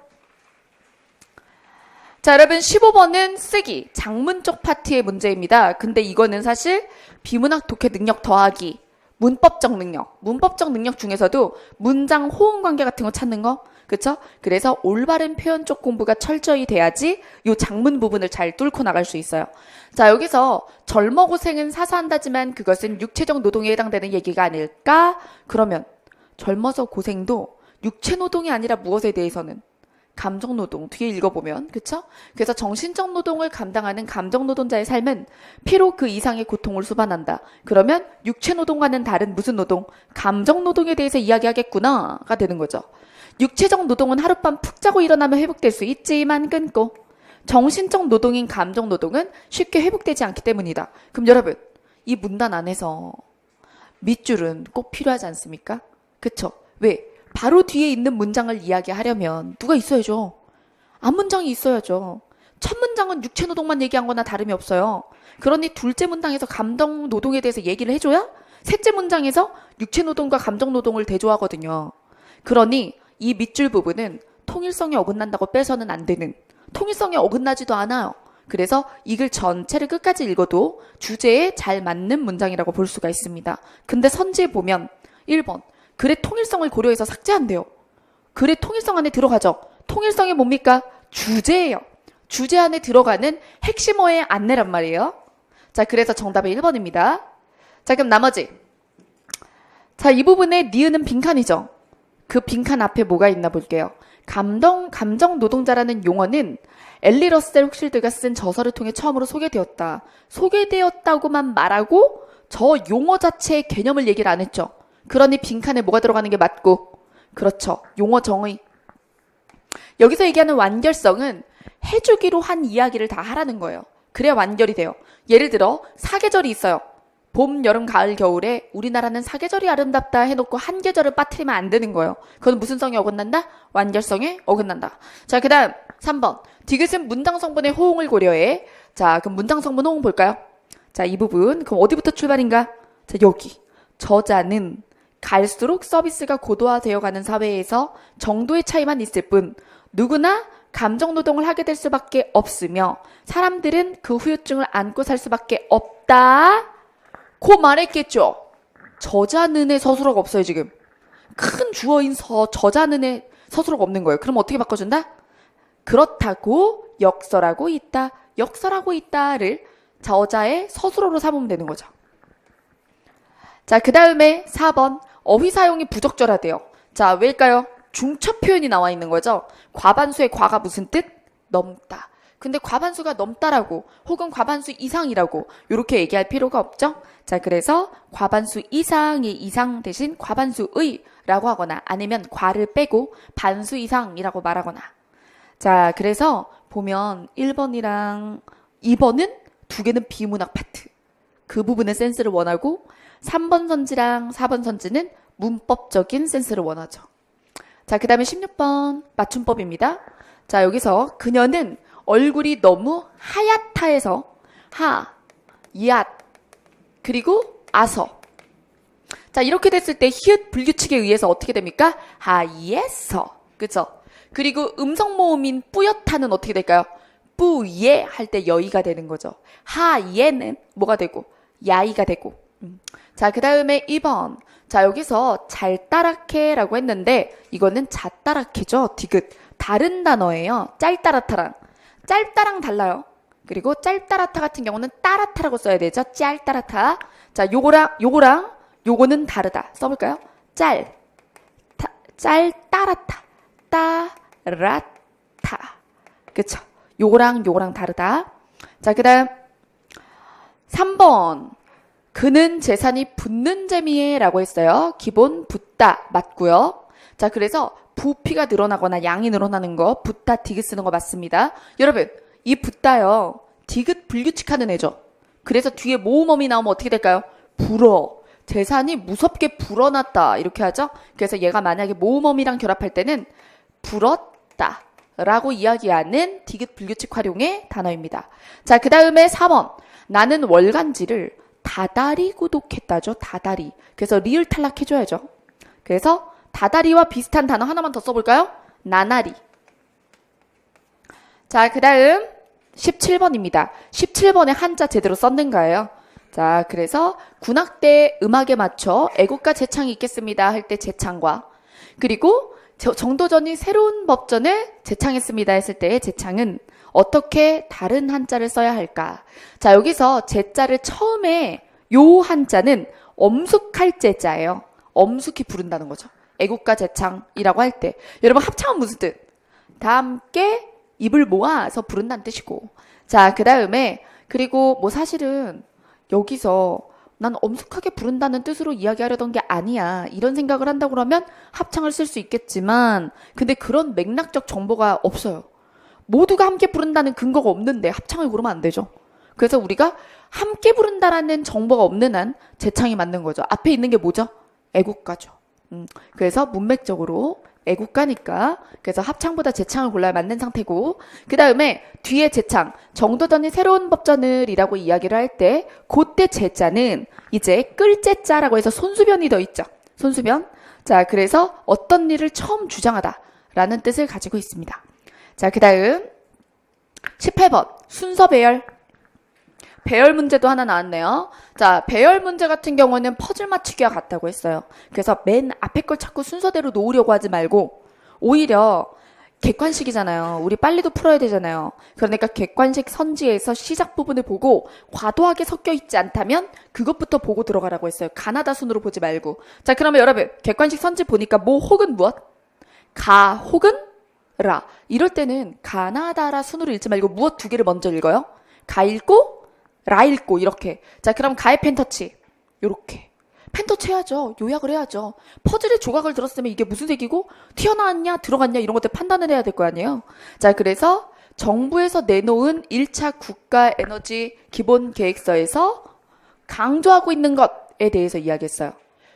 자, 여러분 15번은 쓰기, 장문적 파트의 문제입니다. 근데 이거는 사실 비문학 독해 능력 더하기, 문법적 능력 중에서도 문장 호응 관계 같은 거 찾는 거, 그쵸? 그래서 올바른 표현적 공부가 철저히 돼야지 요 장문 부분을 잘 뚫고 나갈 수 있어요. 자, 여기서 젊어 고생은 사소한다지만 그것은 육체적 노동에 해당되는 얘기가 아닐까? 그러면 젊어서 고생도 육체 노동이 아니라 무엇에 대해서는? 감정 노동. 뒤에 읽어보면, 그쵸? 그래서 정신적 노동을 감당하는 감정 노동자의 삶은 피로 그 이상의 고통을 수반한다. 그러면 육체 노동과는 다른 무슨 노동? 감정 노동에 대해서 이야기하겠구나가 되는 거죠. 육체적 노동은 하룻밤 푹 자고 일어나면 회복될 수 있지만 끊고, 정신적 노동인 감정 노동은 쉽게 회복되지 않기 때문이다. 그럼 여러분, 이 문단 안에서 밑줄은 꼭 필요하지 않습니까? 그쵸? 왜? 바로 뒤에 있는 문장을 이야기하려면 누가 있어야죠. 앞문장이 있어야죠. 첫 문장은 육체 노동만 얘기한 거나 다름이 없어요. 그러니 둘째 문장에서 감정 노동에 대해서 얘기를 해줘야 셋째 문장에서 육체 노동과 감정 노동을 대조하거든요. 그러니 이 밑줄 부분은 통일성에 어긋난다고 빼서는 안 되는, 통일성에 어긋나지도 않아요. 그래서 이 글 전체를 끝까지 읽어도 주제에 잘 맞는 문장이라고 볼 수가 있습니다. 근데 선지에 보면 1번 글의 통일성을 고려해서 삭제한대요. 글의 통일성 안에 들어가죠. 통일성이 뭡니까? 주제예요. 주제 안에 들어가는 핵심어의 안내란 말이에요. 자, 그래서 정답은 1번입니다. 자, 그럼 나머지. 자, 이 부분에 니은은 빈칸이죠. 그 빈칸 앞에 뭐가 있나 볼게요. 감정 노동자라는 용어는 엘리 러셀 혹실드가 쓴 저서를 통해 처음으로 소개되었다. 소개되었다고만 말하고 저 용어 자체의 개념을 얘기를 안 했죠. 그러니 빈칸에 뭐가 들어가는 게 맞고, 그렇죠. 용어 정의. 여기서 얘기하는 완결성은 해주기로 한 이야기를 다 하라는 거예요. 그래야 완결이 돼요. 예를 들어 사계절이 있어요. 봄, 여름, 가을, 겨울에 우리나라는 사계절이 아름답다 해놓고 한 계절을 빠뜨리면 안 되는 거예요. 그건 무슨 성에 어긋난다? 완결성에 어긋난다. 자, 그 다음 3번. 디귿은 문장 성분의 호응을 고려해. 자, 그럼 문장 성분 호응 볼까요? 자, 이 부분. 그럼 어디부터 출발인가? 자, 여기. 저자는 갈수록 서비스가 고도화되어가는 사회에서 정도의 차이만 있을 뿐 누구나 감정노동을 하게 될 수밖에 없으며 사람들은 그 후유증을 안고 살 수밖에 없다. 고 말했겠죠. 저자는의 서술어가 없어요 지금. 큰 주어인 저자는의 서술어가 없는 거예요. 그럼 어떻게 바꿔준다? 그렇다고 역설하고 있다. 역설하고 있다를 저자의 서술어로 삼으면 되는 거죠. 자, 그 다음에 4번. 어휘 사용이 부적절하대요. 자, 왜일까요? 중첩 표현이 나와 있는 거죠. 과반수의 과가 무슨 뜻? 넘다. 근데 과반수가 넘다라고 혹은 과반수 이상이라고 이렇게 얘기할 필요가 없죠. 자, 그래서 과반수 이상의 이상 대신 과반수의라고 하거나 아니면 과를 빼고 반수 이상이라고 말하거나. 자, 그래서 보면 1번이랑 2번은 두 개는 비문학 파트. 그 부분의 센스를 원하고 3번 선지랑 4번 선지는 문법적인 센스를 원하죠. 자, 그 다음에 16번 맞춤법입니다. 자, 여기서 그녀는 얼굴이 너무 하얗다에서 하, 얏, 그리고 아서. 자, 이렇게 됐을 때 히읗 불규칙에 의해서 어떻게 됩니까? 하예서. 그죠? 그리고 음성 모음인 뿌옇다는 어떻게 될까요? 뿌예 할 때 여이가 되는 거죠. 하예는 뭐가 되고? 야이가 되고. 자, 그 다음에 2번. 자, 여기서 잘따라케라고 했는데 이거는 잣따라케죠. 디귿. 다른 단어예요. 짤따라타랑. 짤따랑 달라요. 그리고 짤따라타 같은 경우는 따라타라고 써야 되죠. 짤따라타. 자, 요거는 다르다. 써볼까요? 짤따라타. 따라타. 그쵸? 요거랑 다르다. 자, 그 다음 3번. 그는 재산이 붙는 재미에 라고 했어요. 기본 붙다 맞고요. 자, 그래서 부피가 늘어나거나 양이 늘어나는 거 붙다 디귿 쓰는 거 맞습니다. 여러분, 이 붙다요. 디귿 불규칙하는 애죠. 그래서 뒤에 모음어미 나오면 어떻게 될까요? 불어. 재산이 무섭게 불어났다 이렇게 하죠. 그래서 얘가 만약에 모음어미랑 결합할 때는 불었다 라고 이야기하는 디귿 불규칙 활용의 단어입니다. 자, 그 다음에 4번. 나는 월간지를 다달이 구독했다죠. 다달이. 그래서 리을 탈락해줘야죠. 그래서 다달이와 비슷한 단어 하나만 더 써볼까요? 나날이. 자, 자, 그 다음 17번입니다. 17번에 한자 제대로 썼는가요? 자, 그래서 군악대 음악에 맞춰 애국가 제창이 있겠습니다 할 때 제창과, 그리고 정도전이 새로운 법전을 제창했습니다 했을 때의 제창은 어떻게 다른 한자를 써야 할까? 자, 여기서 제자를 처음에 요 한자는 엄숙할 제자예요. 엄숙히 부른다는 거죠. 애국가 제창이라고 할 때. 여러분 합창은 무슨 뜻? 다 함께 입을 모아서 부른다는 뜻이고. 자, 그 다음에 그리고 뭐 사실은 여기서 난 엄숙하게 부른다는 뜻으로 이야기하려던 게 아니야, 이런 생각을 한다고 그러면 합창을 쓸 수 있겠지만, 근데 그런 맥락적 정보가 없어요. 모두가 함께 부른다는 근거가 없는데 합창을 고르면 안 되죠. 그래서 우리가 함께 부른다라는 정보가 없는 한 제창이 맞는 거죠. 앞에 있는 게 뭐죠? 애국가죠. 그래서 문맥적으로 애국가니까 그래서 합창보다 제창을 골라야 맞는 상태고, 그 다음에 뒤에 제창, 정도전이 새로운 법전을 이라고 이야기를 할 때 그때 제자는 이제 끌제자라고 해서 손수변이 더 있죠. 손수변. 자, 그래서 어떤 일을 처음 주장하다 라는 뜻을 가지고 있습니다. 자, 그 다음 18번 순서 배열. 배열 문제도 하나 나왔네요. 자, 배열 문제 같은 경우는 퍼즐 맞추기와 같다고 했어요. 그래서 맨 앞에 걸 자꾸 순서대로 놓으려고 하지 말고 오히려 객관식이잖아요. 우리 빨리도 풀어야 되잖아요. 그러니까 객관식 선지에서 시작 부분을 보고 과도하게 섞여 있지 않다면 그것부터 보고 들어가라고 했어요. 가나다 순으로 보지 말고. 자, 그러면 여러분 객관식 선지 보니까 뭐 혹은 무엇? 가 혹은 라. 이럴 때는 가나다라 순으로 읽지 말고 무엇 두 개를 먼저 읽어요. 가 읽고 라 읽고 이렇게. 자, 그럼 가의 펜터치 요렇게 펜터치 해야죠. 요약을 해야죠. 퍼즐의 조각을 들었으면 이게 무슨 색이고 튀어나왔냐 들어갔냐 이런 것들 판단을 해야 될 거 아니에요. 자, 그래서 정부에서 내놓은 1차 국가 에너지 기본 계획서에서 강조하고 있는 것에 대해서 이야기했어요.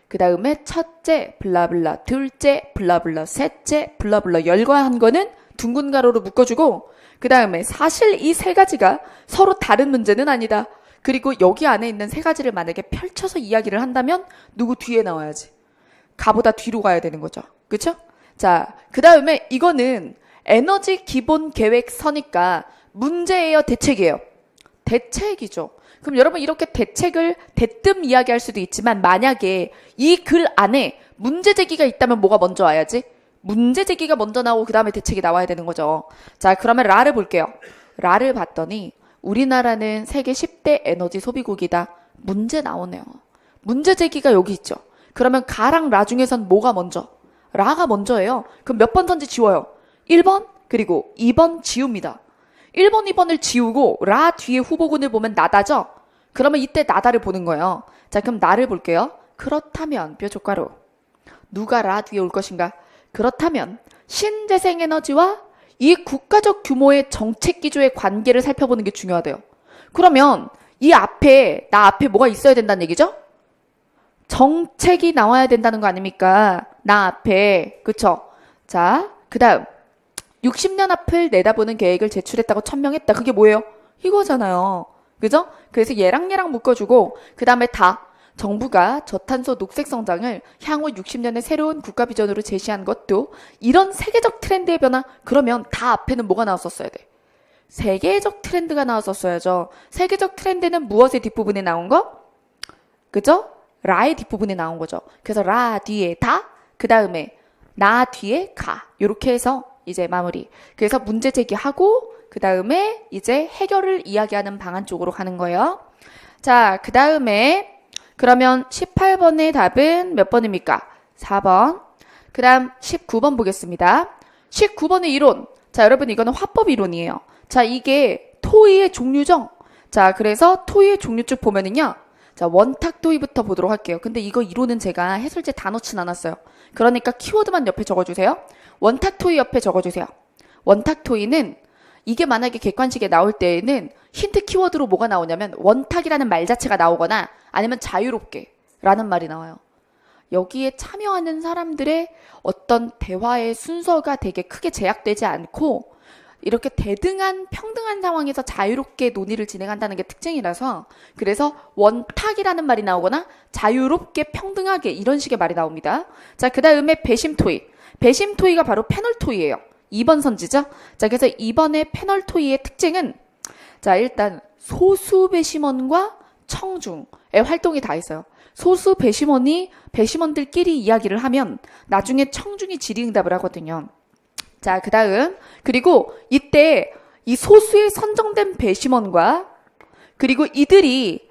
그 다음에 첫째 블라블라, 둘째 블라블라, 셋째 블라블라 열거한 거는 둥근 가로로 묶어주고, 그 다음에 사실 이 세 가지가 서로 다른 문제는 아니다. 그리고 여기 안에 있는 세 가지를 만약에 펼쳐서 이야기를 한다면 누구 뒤에 나와야지. 가보다 뒤로 가야 되는 거죠. 그쵸? 자, 그 다음에 이거는 에너지 기본 계획서니까 문제예요, 대책이에요? 대책이죠. 그럼 여러분 이렇게 대책을 대뜸 이야기할 수도 있지만 만약에 이 글 안에 문제 제기가 있다면 뭐가 먼저 와야지? 문제 제기가 먼저 나오고 그 다음에 대책이 나와야 되는 거죠. 자, 그러면 라를 볼게요. 라를 봤더니 우리나라는 세계 10대 에너지 소비국이다. 문제 나오네요. 문제 제기가 여기 있죠. 그러면 가랑 라 중에선 뭐가 먼저? 라가 먼저예요. 그럼 몇 번 선지 지워요? 1번 그리고 2번 지웁니다. 1번, 2번을 지우고 라 뒤에 후보군을 보면 나다죠? 그러면 이때 나다를 보는 거예요. 자, 그럼 나를 볼게요. 그렇다면 뾰족가루 누가 라 뒤에 올 것인가? 그렇다면 신재생에너지와 이 국가적 규모의 정책 기조의 관계를 살펴보는 게 중요하대요. 그러면 이 앞에 나 앞에 뭐가 있어야 된다는 얘기죠? 정책이 나와야 된다는 거 아닙니까? 나 앞에. 그쵸? 자, 그 다음 60년 앞을 내다보는 계획을 제출했다고 천명했다. 그게 뭐예요? 이거잖아요. 그죠? 그래서 얘랑 묶어주고 그 다음에 다 정부가 저탄소 녹색 성장을 향후 60년의 새로운 국가 비전으로 제시한 것도 이런 세계적 트렌드의 변화. 그러면 다 앞에는 뭐가 나왔었어야 돼? 세계적 트렌드가 나왔었어야죠. 세계적 트렌드는 무엇의 뒷부분에 나온 거? 그죠? 라의 뒷부분에 나온 거죠. 그래서 라 뒤에 다, 그 다음에 나 뒤에 가. 요렇게 해서 이제 마무리. 그래서 문제 제기하고 그 다음에 이제 해결을 이야기하는 방안 쪽으로 가는 거예요. 자, 그 다음에 그러면 18번의 답은 몇 번입니까? 4번. 그 다음 19번 보겠습니다. 19번의 이론. 자, 여러분 이거는 화법 이론이에요. 자, 이게 토의의 종류죠? 자, 그래서 토의의 종류 쭉 보면은요. 자, 원탁 토의부터 보도록 할게요. 근데 이거 이론은 제가 해설제 다 넣진 않았어요. 그러니까 키워드만 옆에 적어주세요. 원탁 토의 옆에 적어주세요. 원탁 토의는 이게 만약에 객관식에 나올 때에는 힌트 키워드로 뭐가 나오냐면 원탁이라는 말 자체가 나오거나 아니면 자유롭게 라는 말이 나와요. 여기에 참여하는 사람들의 어떤 대화의 순서가 되게 크게 제약되지 않고 이렇게 대등한 평등한 상황에서 자유롭게 논의를 진행한다는 게 특징이라서 그래서 원탁이라는 말이 나오거나 자유롭게 평등하게 이런 식의 말이 나옵니다. 자, 그 다음에 배심 토의. 배심 토의가 바로 패널 토의예요. 2번 선지죠? 자, 그래서 이번에 패널 토의의 특징은 자, 일단 소수 배심원과 청중의 활동이 다 있어요. 소수 배심원들끼리 이야기를 하면 나중에 청중이 질의응답을 하거든요. 자, 그 다음 그리고 이때 이 소수의 선정된 배심원과 그리고 이들이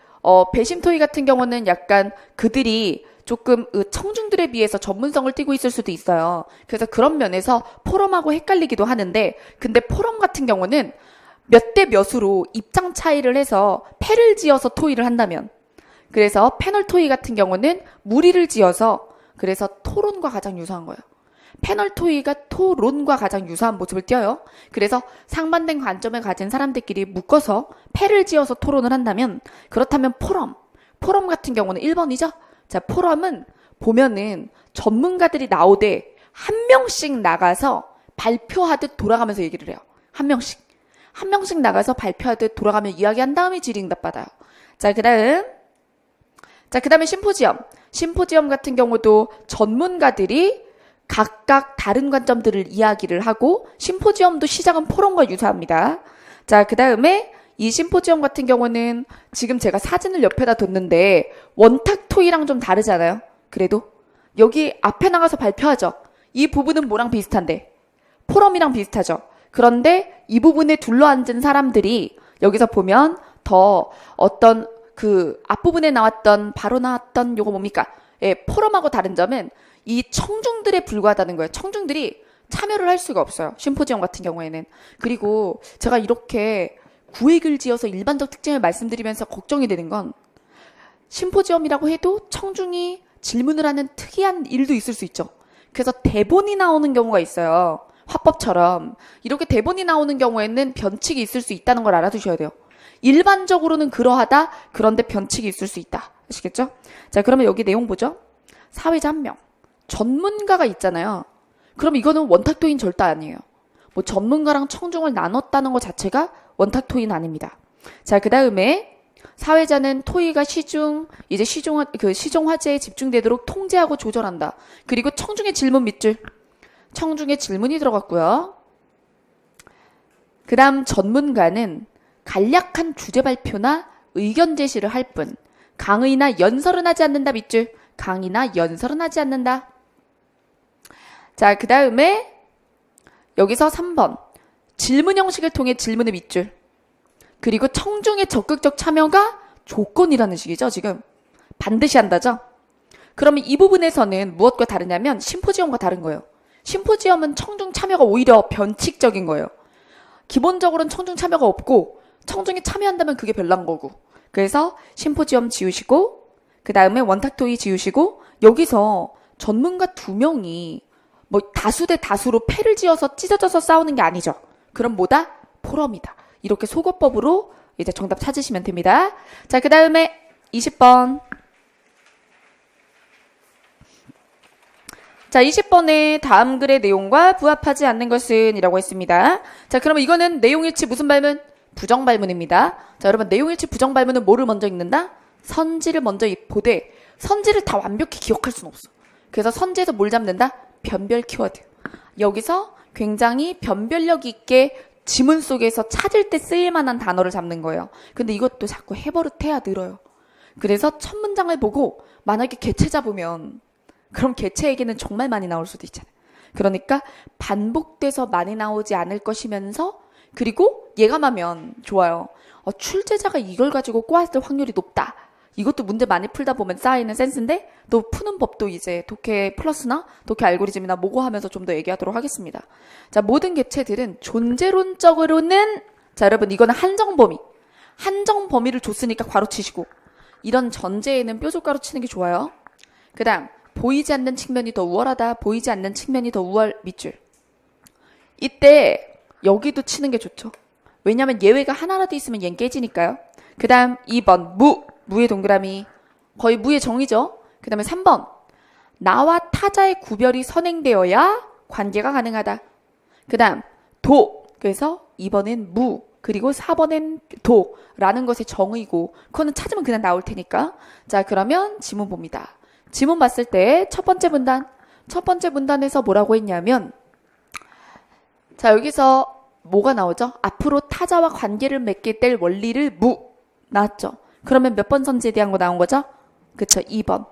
배심 토의 같은 경우는 약간 그들이 조금 청중들에 비해서 전문성을 띠고 있을 수도 있어요. 그래서 그런 면에서 포럼하고 헷갈리기도 하는데 근데 포럼 같은 경우는 몇 대 몇으로 입장 차이를 해서 패를 지어서 토의를 한다면 그래서 패널 토의 같은 경우는 무리를 지어서 그래서 토론과 가장 유사한 거예요. 패널 토의가 토론과 가장 유사한 모습을 띄어요. 그래서 상반된 관점을 가진 사람들끼리 묶어서 패를 지어서 토론을 한다면 그렇다면 포럼 같은 경우는 1번이죠. 자, 포럼은 보면은 전문가들이 나오되 한 명씩 나가서 발표하듯 돌아가면서 얘기를 해요. 한 명씩 나가서 발표하듯 돌아가면 이야기한 다음에 질의응답 받아요. 자, 그 다음에 심포지엄 같은 경우도 전문가들이 각각 다른 관점들을 이야기를 하고 심포지엄도 시작은 포럼과 유사합니다. 자, 그 다음에 이 심포지엄 같은 경우는 지금 제가 사진을 옆에다 뒀는데 원탁 토의랑 좀 다르잖아요. 그래도 여기 앞에 나가서 발표하죠. 이 부분은 뭐랑 비슷한데? 포럼이랑 비슷하죠. 그런데 이 부분에 둘러앉은 사람들이 여기서 보면 더 어떤 그 앞부분에 바로 나왔던 요거 뭡니까? 예, 포럼하고 다른 점은 이 청중들에 불과하다는 거예요. 청중들이 참여를 할 수가 없어요. 심포지엄 같은 경우에는. 그리고 제가 이렇게 구획을 지어서 일반적 특징을 말씀드리면서 걱정이 되는 건 심포지엄이라고 해도 청중이 질문을 하는 특이한 일도 있을 수 있죠. 그래서 대본이 나오는 경우가 있어요. 화법처럼. 이렇게 대본이 나오는 경우에는 변칙이 있을 수 있다는 걸 알아두셔야 돼요. 일반적으로는 그러하다. 그런데 변칙이 있을 수 있다. 아시겠죠? 자, 그러면 여기 내용 보죠. 사회자 1명. 전문가가 있잖아요. 그럼 이거는 원탁 토의는 절대 아니에요. 뭐 전문가랑 청중을 나눴다는 것 자체가 원탁 토의는 아닙니다. 자, 그 다음에 사회자는 토의가 시종 화제에 집중되도록 통제하고 조절한다. 그리고 청중의 질문 밑줄. 청중의 질문이 들어갔고요. 그 다음 전문가는 간략한 주제 발표나 의견 제시를 할 뿐 강의나 연설은 하지 않는다 밑줄. 강의나 연설은 하지 않는다. 자, 그 다음에 여기서 3번 질문 형식을 통해 질문의 밑줄. 그리고 청중의 적극적 참여가 조건이라는 식이죠. 지금 반드시 한다죠. 그러면 이 부분에서는 무엇과 다르냐면 심포지엄과 다른 거예요. 심포지엄은 청중 참여가 오히려 변칙적인 거예요. 기본적으로는 청중 참여가 없고 청중이 참여한다면 그게 별난 거고. 그래서 심포지엄 지우시고 그 다음에 원탁 토의 지우시고 여기서 전문가 2명이 뭐 다수 대 다수로 패를 지어서 찢어져서 싸우는 게 아니죠. 그럼 뭐다? 포럼이다. 이렇게 소거법으로 이제 정답 찾으시면 됩니다. 자, 그 다음에 20번. 자, 20번에 다음 글의 내용과 부합하지 않는 것은 이라고 했습니다. 자, 그러면 이거는 내용일치 무슨 발문? 부정발문입니다. 자, 여러분 내용일치 부정발문은 뭐를 먼저 읽는다? 선지를 먼저 보되 선지를 다 완벽히 기억할 수는 없어. 그래서 선지에서 뭘 잡는다? 변별 키워드. 여기서 굉장히 변별력 있게 지문 속에서 찾을 때 쓰일 만한 단어를 잡는 거예요. 근데 이것도 자꾸 해버릇해야 늘어요. 그래서 첫 문장을 보고 만약에 개체 잡으면 그럼 개체에게는 정말 많이 나올 수도 있잖아요. 그러니까 반복돼서 많이 나오지 않을 것이면서 그리고 예감하면 좋아요. 출제자가 이걸 가지고 꼬았을 확률이 높다. 이것도 문제 많이 풀다 보면 쌓이는 센스인데 또 푸는 법도 이제 독해 플러스나 독해 알고리즘이나 모고 하면서 좀 더 얘기하도록 하겠습니다. 자, 모든 개체들은 존재론적으로는 자, 여러분 이거는 한정 범위를 줬으니까 괄호 치시고 이런 전제에는 뾰족가로 치는 게 좋아요. 그 다음 보이지 않는 측면이 더 우월하다. 보이지 않는 측면이 더 우월 밑줄. 이때 여기도 치는 게 좋죠. 왜냐하면 예외가 하나라도 있으면 얘는 깨지니까요. 그 다음 2번 무의 동그라미. 거의 무의 정의죠. 그 다음에 3번 나와 타자의 구별이 선행되어야 관계가 가능하다. 그 다음 도. 그래서 2번은 무 그리고 4번은 도라는 것의 정의고 그거는 찾으면 그냥 나올 테니까. 자, 그러면 지문 봅니다. 지문 봤을 때 첫 번째 문단에서 뭐라고 했냐면 자, 여기서 뭐가 나오죠? 앞으로 타자와 관계를 맺게 될 원리를 나왔죠. 그러면 몇 번 선지에 대한 거 나온 거죠? 그쵸, 2번.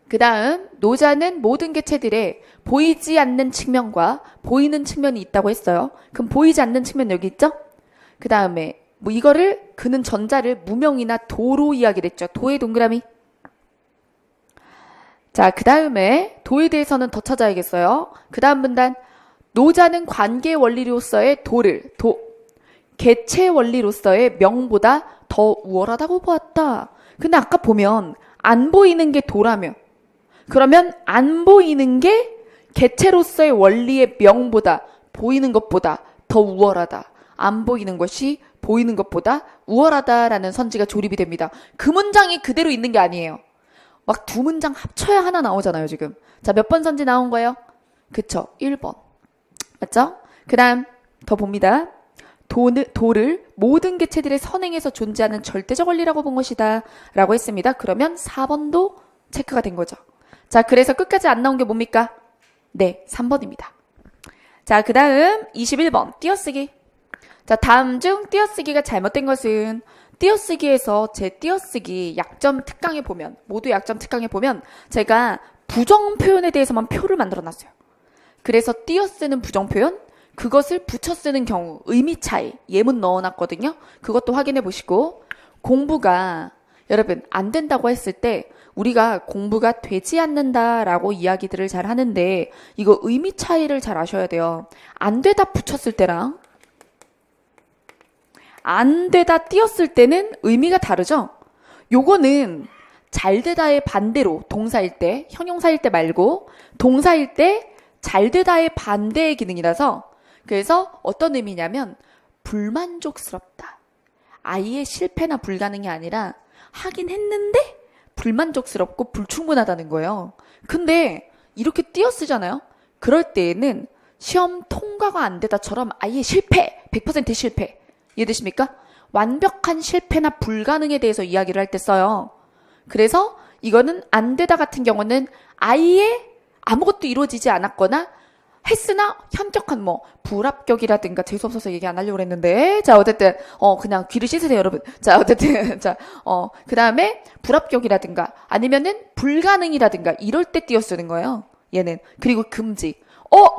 그 다음 노자는 모든 개체들의 보이지 않는 측면과 보이는 측면이 있다고 했어요. 그럼 보이지 않는 측면 여기 있죠? 그 다음에 뭐 이거를 그는 전자를 무명이나 도로 이야기를 했죠. 도의 동그라미. 자, 그 다음에 도에 대해서는 더 찾아야겠어요. 그 다음 문단 노자는 관계 원리로서의 개체 원리로서의 명보다 더 우월하다고 보았다. 근데 아까 보면 안 보이는 게 도라며. 그러면 안 보이는 게 개체로서의 원리의 명보다 보이는 것보다 더 우월하다. 안 보이는 것이 보이는 것보다 우월하다라는 선지가 조립이 됩니다. 그 문장이 그대로 있는 게 아니에요. 막 두 문장 합쳐야 하나 나오잖아요, 지금. 자, 몇 번 선지 나온 거예요? 그쵸, 1번. 맞죠? 그 다음 더 봅니다. 도를 모든 개체들의 선행에서 존재하는 절대적 원리라고 본 것이다 라고 했습니다. 그러면 4번도 체크가 된 거죠. 자, 그래서 끝까지 안 나온 게 뭡니까? 네, 3번입니다. 자, 그 다음 21번 띄어쓰기. 자, 다음 중 띄어쓰기가 잘못된 것은 띄어쓰기에서 제 띄어쓰기 약점 특강에 보면 모두 약점 특강에 보면 제가 부정 표현에 대해서만 표를 만들어 놨어요. 그래서 띄어쓰는 부정 표현 그것을 붙여 쓰는 경우 의미 차이 예문 넣어놨거든요. 그것도 확인해 보시고 공부가 여러분 안 된다고 했을 때 우리가 공부가 되지 않는다라고 이야기들을 잘 하는데 이거 의미 차이를 잘 아셔야 돼요. 안 되다 붙였을 때랑 안 되다 띄었을 때는 의미가 다르죠? 요거는 잘 되다의 반대로 동사일 때, 형용사일 때 말고 동사일 때 잘 되다의 반대의 기능이라서 그래서 어떤 의미냐면 불만족스럽다. 아이의 실패나 불가능이 아니라 하긴 했는데 불만족스럽고 불충분하다는 거예요. 근데 이렇게 띄어쓰잖아요. 그럴 때에는 시험 통과가 안 되다처럼 아이의 실패, 100% 실패. 이해되십니까? 완벽한 실패나 불가능에 대해서 이야기를 할 때 써요. 그래서 이거는 안 되다 같은 경우는 아이의 아무것도 이루어지지 않았거나 했으나 현격한 불합격이라든가 재수없어서 얘기 안 하려고 했는데 자 어쨌든 그냥 귀를 씻으세요 여러분. 자 어쨌든 그 다음에 불합격이라든가 아니면은 불가능이라든가 이럴 때 띄어쓰는 거예요. 얘는. 그리고 금지.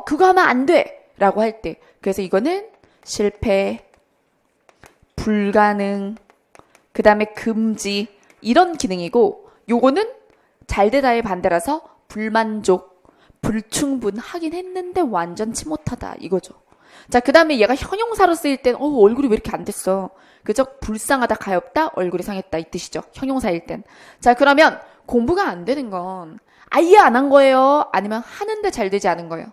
그거 하면 안 돼 라고 할 때. 그래서 이거는 실패, 불가능, 그 다음에 금지 이런 기능이고 요거는 잘 되다의 반대라서 불만족, 불충분하긴 했는데 완전치 못하다 이거죠. 자, 그 다음에 얘가 형용사로 쓰일 땐 얼굴이 왜 이렇게 안 됐어. 그죠? 불쌍하다, 가엾다, 얼굴이 상했다 이 뜻이죠. 형용사일 땐. 자, 그러면 공부가 안 되는 건 아예 안 한 거예요? 아니면 하는데 잘 되지 않은 거예요?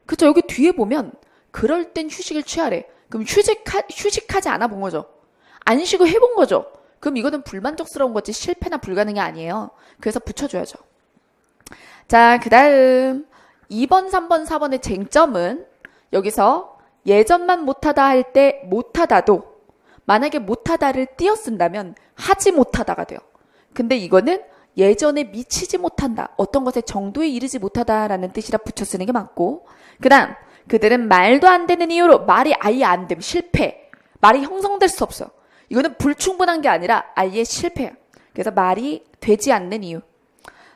그쵸? 여기 뒤에 보면 그럴 땐 휴식을 취하래. 그럼 휴식하지 않아 본 거죠. 안 쉬고 해본 거죠. 그럼 이거는 불만족스러운 거지 실패나 불가능이 아니에요. 그래서 붙여줘야죠. 자, 그 다음 2번, 3번, 4번의 쟁점은 여기서 예전만 못하다 할 때 못하다도 만약에 못하다를 띄어 쓴다면 하지 못하다가 돼요. 근데 이거는 예전에 미치지 못한다. 어떤 것의 정도에 이르지 못하다라는 뜻이라 붙여 쓰는 게 맞고 그 다음 그들은 말도 안 되는 이유로 말이 아예 안 됨. 실패. 말이 형성될 수 없어요. 이거는 불충분한 게 아니라 아예 실패야. 그래서 말이 되지 않는 이유.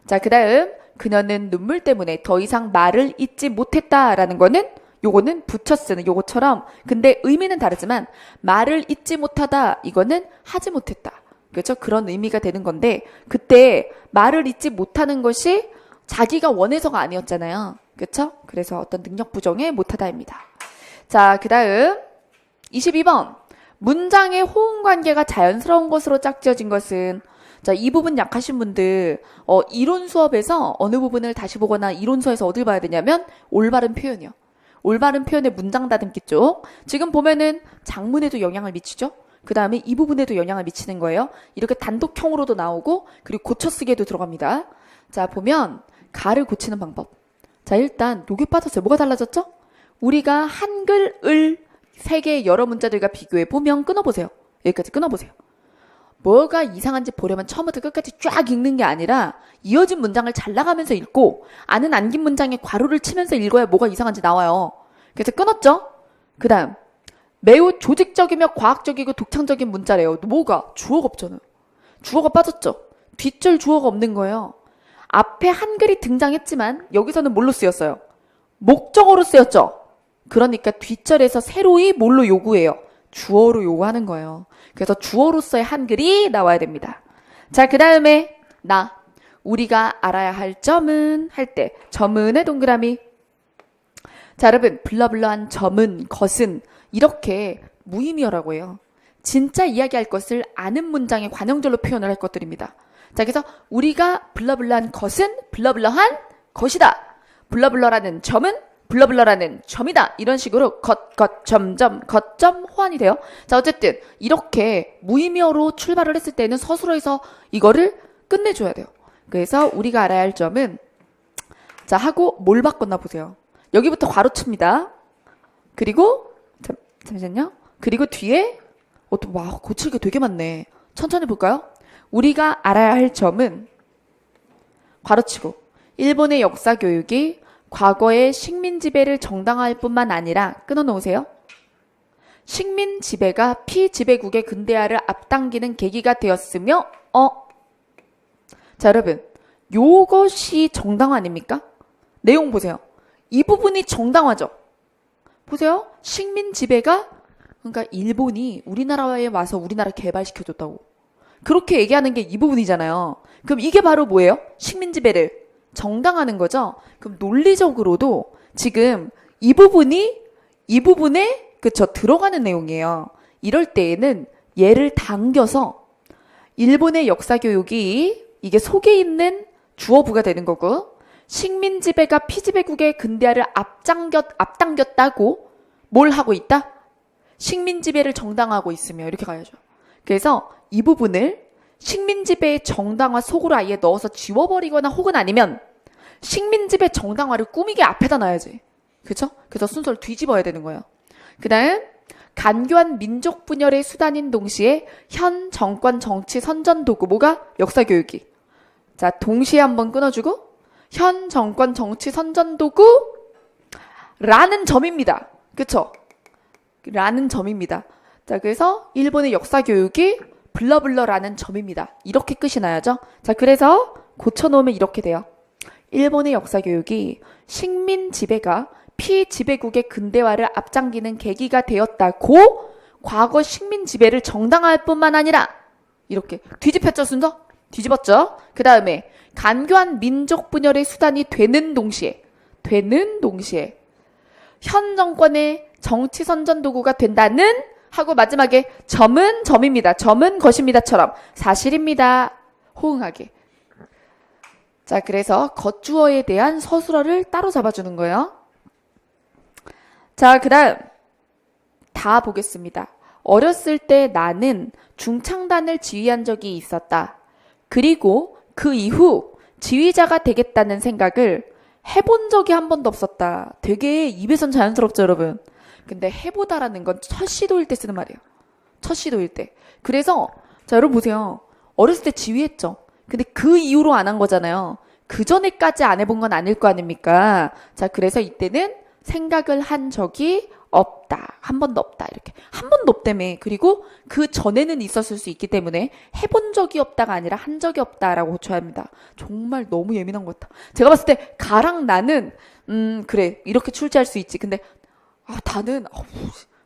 자, 그 다음 그녀는 눈물 때문에 더 이상 말을 잇지 못했다라는 거는 요거는 붙여 쓰는 요거처럼 근데 의미는 다르지만 말을 잇지 못하다 이거는 하지 못했다. 그렇죠? 그런 의미가 되는 건데 그때 말을 잇지 못하는 것이 자기가 원해서가 아니었잖아요. 그렇죠? 그래서 어떤 능력 부정에 못하다입니다. 자, 그 다음 22번 문장의 호응 관계가 자연스러운 것으로 짝지어진 것은 자, 이 부분 약하신 분들 이론 수업에서 어느 부분을 다시 보거나 이론 수업에서 어딜 봐야 되냐면 올바른 표현이요. 올바른 표현의 문장 다듬기 쪽. 지금 보면은 장문에도 영향을 미치죠. 그 다음에 이 부분에도 영향을 미치는 거예요. 이렇게 단독형으로도 나오고 그리고 고쳐쓰기에도 들어갑니다. 자, 보면 가를 고치는 방법. 자, 일단 여기 빠졌어요. 뭐가 달라졌죠? 우리가 한글, 을 세 개의 여러 문자들과 비교해 보면 끊어보세요. 여기까지 끊어보세요. 뭐가 이상한지 보려면 처음부터 끝까지 쫙 읽는 게 아니라 이어진 문장을 잘 나가면서 읽고 아는 안긴 문장에 괄호를 치면서 읽어야 뭐가 이상한지 나와요. 그래서 끊었죠? 그 다음 매우 조직적이며 과학적이고 독창적인 문자래요. 뭐가? 주어가 없잖아요. 주어가 빠졌죠. 뒷줄 주어가 없는 거예요. 앞에 한글이 등장했지만 여기서는 뭘로 쓰였어요? 목적어로 쓰였죠. 그러니까 뒷절에서 새로이 뭘로 요구해요? 주어로 요구하는 거예요. 그래서 주어로서의 한글이 나와야 됩니다. 자, 그 다음에 우리가 알아야 할 점은 할 때 점은의 동그라미. 자, 여러분 블러블러한 점은 것은 이렇게 무의미어라고 해요. 진짜 이야기할 것을 아는 문장의 관형절로 표현을 할 것들입니다. 자, 그래서 우리가 블러블러한 것은 블러블러한 것이다. 블러블러라는 점은 블러블러라는 점이다. 이런 식으로 점점 호환이 돼요. 자, 어쨌든 이렇게 무의미어로 출발을 했을 때는 서술어에서 이거를 끝내줘야 돼요. 그래서 우리가 알아야 할 점은 자 하고 뭘 바꿨나 보세요. 여기부터 괄호칩니다. 그리고 잠시만요. 그리고 뒤에 와 고칠 게 되게 많네. 천천히 볼까요? 우리가 알아야 할 점은 괄호치고 일본의 역사 교육이 과거의 식민 지배를 정당화할 뿐만 아니라 끊어놓으세요. 식민 지배가 피지배국의 근대화를 앞당기는 계기가 되었으며 자, 여러분 요것이 정당화 아닙니까? 내용 보세요. 이 부분이 정당화죠. 보세요. 식민 지배가 그러니까 일본이 우리나라에 와서 우리나라 개발시켜줬다고. 그렇게 얘기하는 게 이 부분이잖아요. 그럼 이게 바로 뭐예요? 식민 지배를 정당화하는 거죠. 그럼 논리적으로도 지금 이 부분에 그쵸 들어가는 내용이에요. 이럴 때에는 얘를 당겨서 일본의 역사 교육이 이게 속에 있는 주어부가 되는 거고 식민 지배가 피지배국의 근대화를 앞당겼다고 뭘 하고 있다? 식민 지배를 정당화하고 있으며 이렇게 가야죠. 그래서 이 부분을 식민지배의 정당화 속으로 아예 넣어서 지워버리거나 혹은 아니면 식민지배 정당화를 꾸미게 앞에다 놔야지. 그쵸? 그래서 순서를 뒤집어야 되는 거예요. 그 다음 간교한 민족 분열의 수단인 동시에 현 정권 정치 선전 도구 뭐가? 역사교육이. 자 동시에 한번 끊어주고 현 정권 정치 선전 도구 라는 점입니다. 그쵸? 라는 점입니다. 자 그래서 일본의 역사교육이 블러블러라는 점입니다. 이렇게 끝이 나야죠. 자, 그래서 고쳐놓으면 이렇게 돼요. 일본의 역사교육이 식민 지배가 피지배국의 근대화를 앞당기는 계기가 되었다고 과거 식민 지배를 정당화할 뿐만 아니라 이렇게 뒤집혔죠, 순서? 뒤집었죠? 그 다음에 간교한 민족 분열의 수단이 되는 동시에 현 정권의 정치 선전 도구가 된다는 하고 마지막에 점은 점입니다. 점은 것입니다처럼 사실입니다. 호응하게. 자, 그래서 겉주어에 대한 서술어를 따로 잡아주는 거예요. 자, 그 다음 다 보겠습니다. 어렸을 때 나는 중창단을 지휘한 적이 있었다. 그리고 그 이후 지휘자가 되겠다는 생각을 해본 적이 한 번도 없었다. 되게 입에선 자연스럽죠, 여러분? 근데 해보다라는 건 첫 시도일 때 쓰는 말이에요. 첫 시도일 때. 그래서 자 여러분 보세요. 어렸을 때 지휘했죠. 근데 그 이후로 안 한 거잖아요. 그 전에까지 안 해본 건 아닐 거 아닙니까? 자 그래서 이때는 생각을 한 적이 없다. 한 번도 없다. 이렇게. 한 번도 없다며. 그리고 그 전에는 있었을 수 있기 때문에 해본 적이 없다가 아니라 한 적이 없다라고 고쳐야 합니다. 정말 너무 예민한 것 같다. 제가 봤을 때 가랑 나는 그래 이렇게 출제할 수 있지. 근데 다는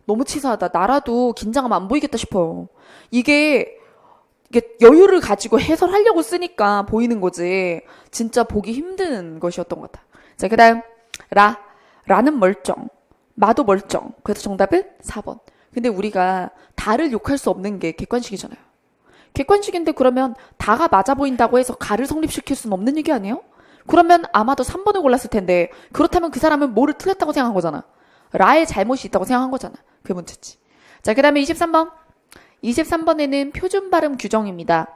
너무 치사하다. 나라도 긴장하면 안 보이겠다 싶어요. 이게 여유를 가지고 해설하려고 쓰니까 보이는 거지. 진짜 보기 힘든 것이었던 것 같아. 자, 그 다음 라는 멀쩡. 마도 멀쩡. 그래서 정답은 4번. 근데 우리가 다를 욕할 수 없는 게 객관식이잖아요. 객관식인데 그러면 다가 맞아 보인다고 해서 가를 성립시킬 수는 없는 얘기 아니에요? 그러면 아마도 3번을 골랐을 텐데 그렇다면 그 사람은 뭐를 틀렸다고 생각한 거잖아. 라의 잘못이 있다고 생각한 거잖아. 그게 문제지. 자, 그 다음에 23번. 23번에는 표준 발음 규정입니다.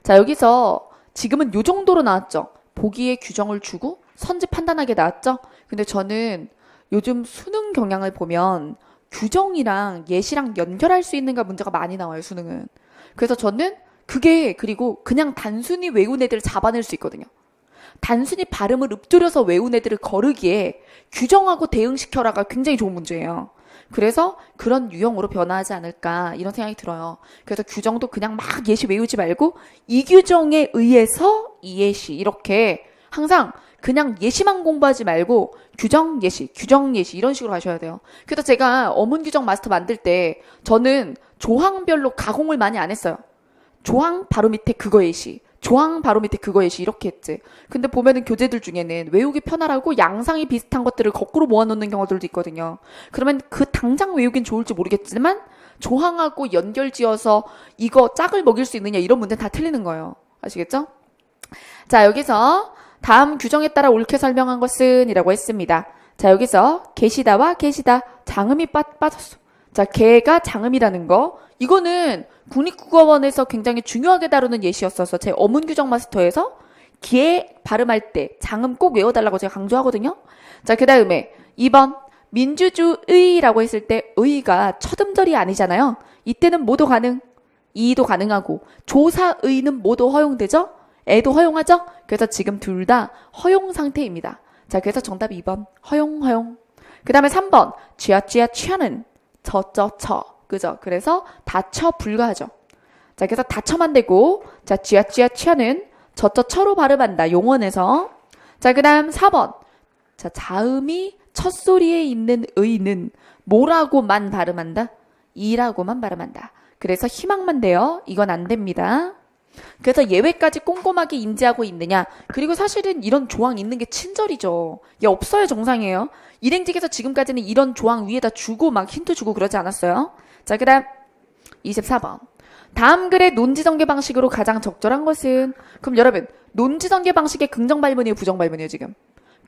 자, 여기서 지금은 요 정도로 나왔죠. 보기에 규정을 주고 선지 판단하게 나왔죠. 근데 저는 요즘 수능 경향을 보면 규정이랑 예시랑 연결할 수 있는가 문제가 많이 나와요, 수능은. 그래서 저는 그리고 그냥 단순히 외운 애들을 잡아낼 수 있거든요. 단순히 발음을 읊조려서 외운 애들을 거르기에 규정하고 대응시켜라가 굉장히 좋은 문제예요. 그래서 그런 유형으로 변화하지 않을까 이런 생각이 들어요. 그래서 규정도 그냥 막 예시 외우지 말고 이 규정에 의해서 이 예시 이렇게 항상 그냥 예시만 공부하지 말고 규정 예시 이런 식으로 하셔야 돼요. 그래서 제가 어문 규정 마스터 만들 때 저는 조항별로 가공을 많이 안 했어요. 조항 바로 밑에 그거 예시, 조항 바로 밑에 그거 예시 이렇게 했지. 근데 보면은 교재들 중에는 외우기 편하라고 양상이 비슷한 것들을 거꾸로 모아놓는 경우들도 있거든요. 그러면 그 당장 외우긴 좋을지 모르겠지만 조항하고 연결지어서 이거 짝을 먹일 수 있느냐 이런 문제는 다 틀리는 거예요. 아시겠죠? 자, 여기서 다음 규정에 따라 옳게 설명한 것은 이라고 했습니다. 자, 여기서 계시다와 계시다 장음이 빠졌어. 자, 개가 장음이라는 거 이거는 국립국어원에서 굉장히 중요하게 다루는 예시였어서 제 어문규정 마스터에서 기에 발음할 때 장음 꼭 외워달라고 제가 강조하거든요. 자, 그 다음에 2번 민주주의라고 했을 때 의가 첫 음절이 아니잖아요. 이때는 뭐도 가능, 이도 가능하고 조사의는 뭐도 허용되죠? 애도 허용하죠? 그래서 지금 둘 다 허용 상태입니다. 자, 그래서 정답 2번 허용. 그 다음에 3번 취하는 처 그죠? 그래서 다처 불가하죠. 자, 그래서 다처만 되고 자, 취하는 처로 발음한다. 용언에서. 자, 그 다음 4번 자, 자음이 첫 소리에 있는 의는 뭐라고만 발음한다? 이라고만 발음한다. 그래서 희망만 돼요. 이건 안 됩니다. 그래서 예외까지 꼼꼼하게 인지하고 있느냐. 그리고 사실은 이런 조항 있는 게 친절이죠. 얘 없어야 정상이에요. 일행직에서 지금까지는 이런 조항 위에다 주고 막 힌트 주고 그러지 않았어요. 자, 그 다음 24번 다음 글의 논지전개 방식으로 가장 적절한 것은? 그럼 여러분 논지전개 방식의 긍정발문이에요 부정발문이에요? 지금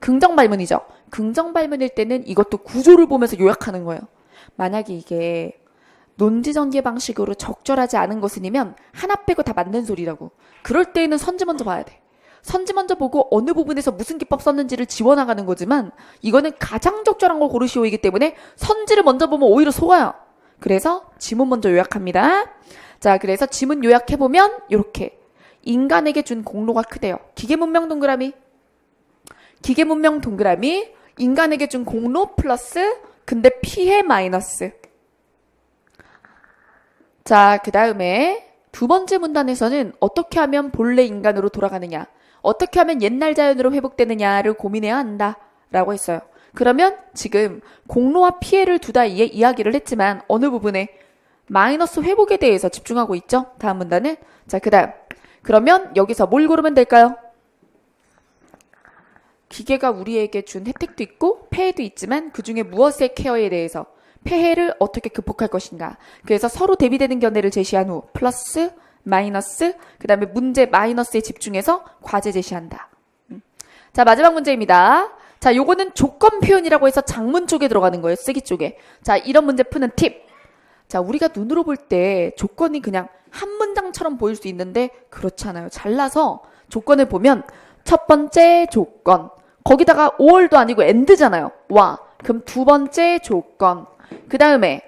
긍정발문이죠. 긍정발문일 때는 이것도 구조를 보면서 요약하는 거예요. 만약에 이게 논지전개 방식으로 적절하지 않은 것은이면 하나 빼고 다 맞는 소리라고. 그럴 때에는 선지 먼저 봐야 돼. 선지 먼저 보고 어느 부분에서 무슨 기법 썼는지를 지워나가는 거지만 이거는 가장 적절한 걸 고르시오이기 때문에 선지를 먼저 보면 오히려 속아요. 그래서 지문 먼저 요약합니다. 자, 그래서 지문 요약해보면 이렇게 인간에게 준 공로가 크대요. 기계문명 동그라미 인간에게 준 공로 플러스 근데 피해 마이너스. 자, 그 다음에 두 번째 문단에서는 어떻게 하면 본래 인간으로 돌아가느냐, 어떻게 하면 옛날 자연으로 회복되느냐를 고민해야 한다 라고 했어요. 그러면 지금 공로와 피해를 둘 다 이야기를 했지만 어느 부분에 마이너스 회복에 대해서 집중하고 있죠. 다음 문단은. 자, 그 다음 그러면 여기서 뭘 고르면 될까요? 기계가 우리에게 준 혜택도 있고 폐해도 있지만 그중에 무엇의 케어에 대해서 폐해를 어떻게 극복할 것인가. 그래서 서로 대비되는 견해를 제시한 후 플러스 마이너스 그 다음에 문제 마이너스에 집중해서 과제 제시한다. 자, 마지막 문제입니다. 자, 요거는 조건 표현이라고 해서 장문 쪽에 들어가는 거예요. 쓰기 쪽에. 자, 이런 문제 푸는 팁. 자, 우리가 눈으로 볼 때 조건이 그냥 한 문장처럼 보일 수 있는데 그렇지 않아요. 잘라서 조건을 보면 첫 번째 조건 거기다가 or도 아니고 and잖아요. 와. 그럼 두 번째 조건 그 다음에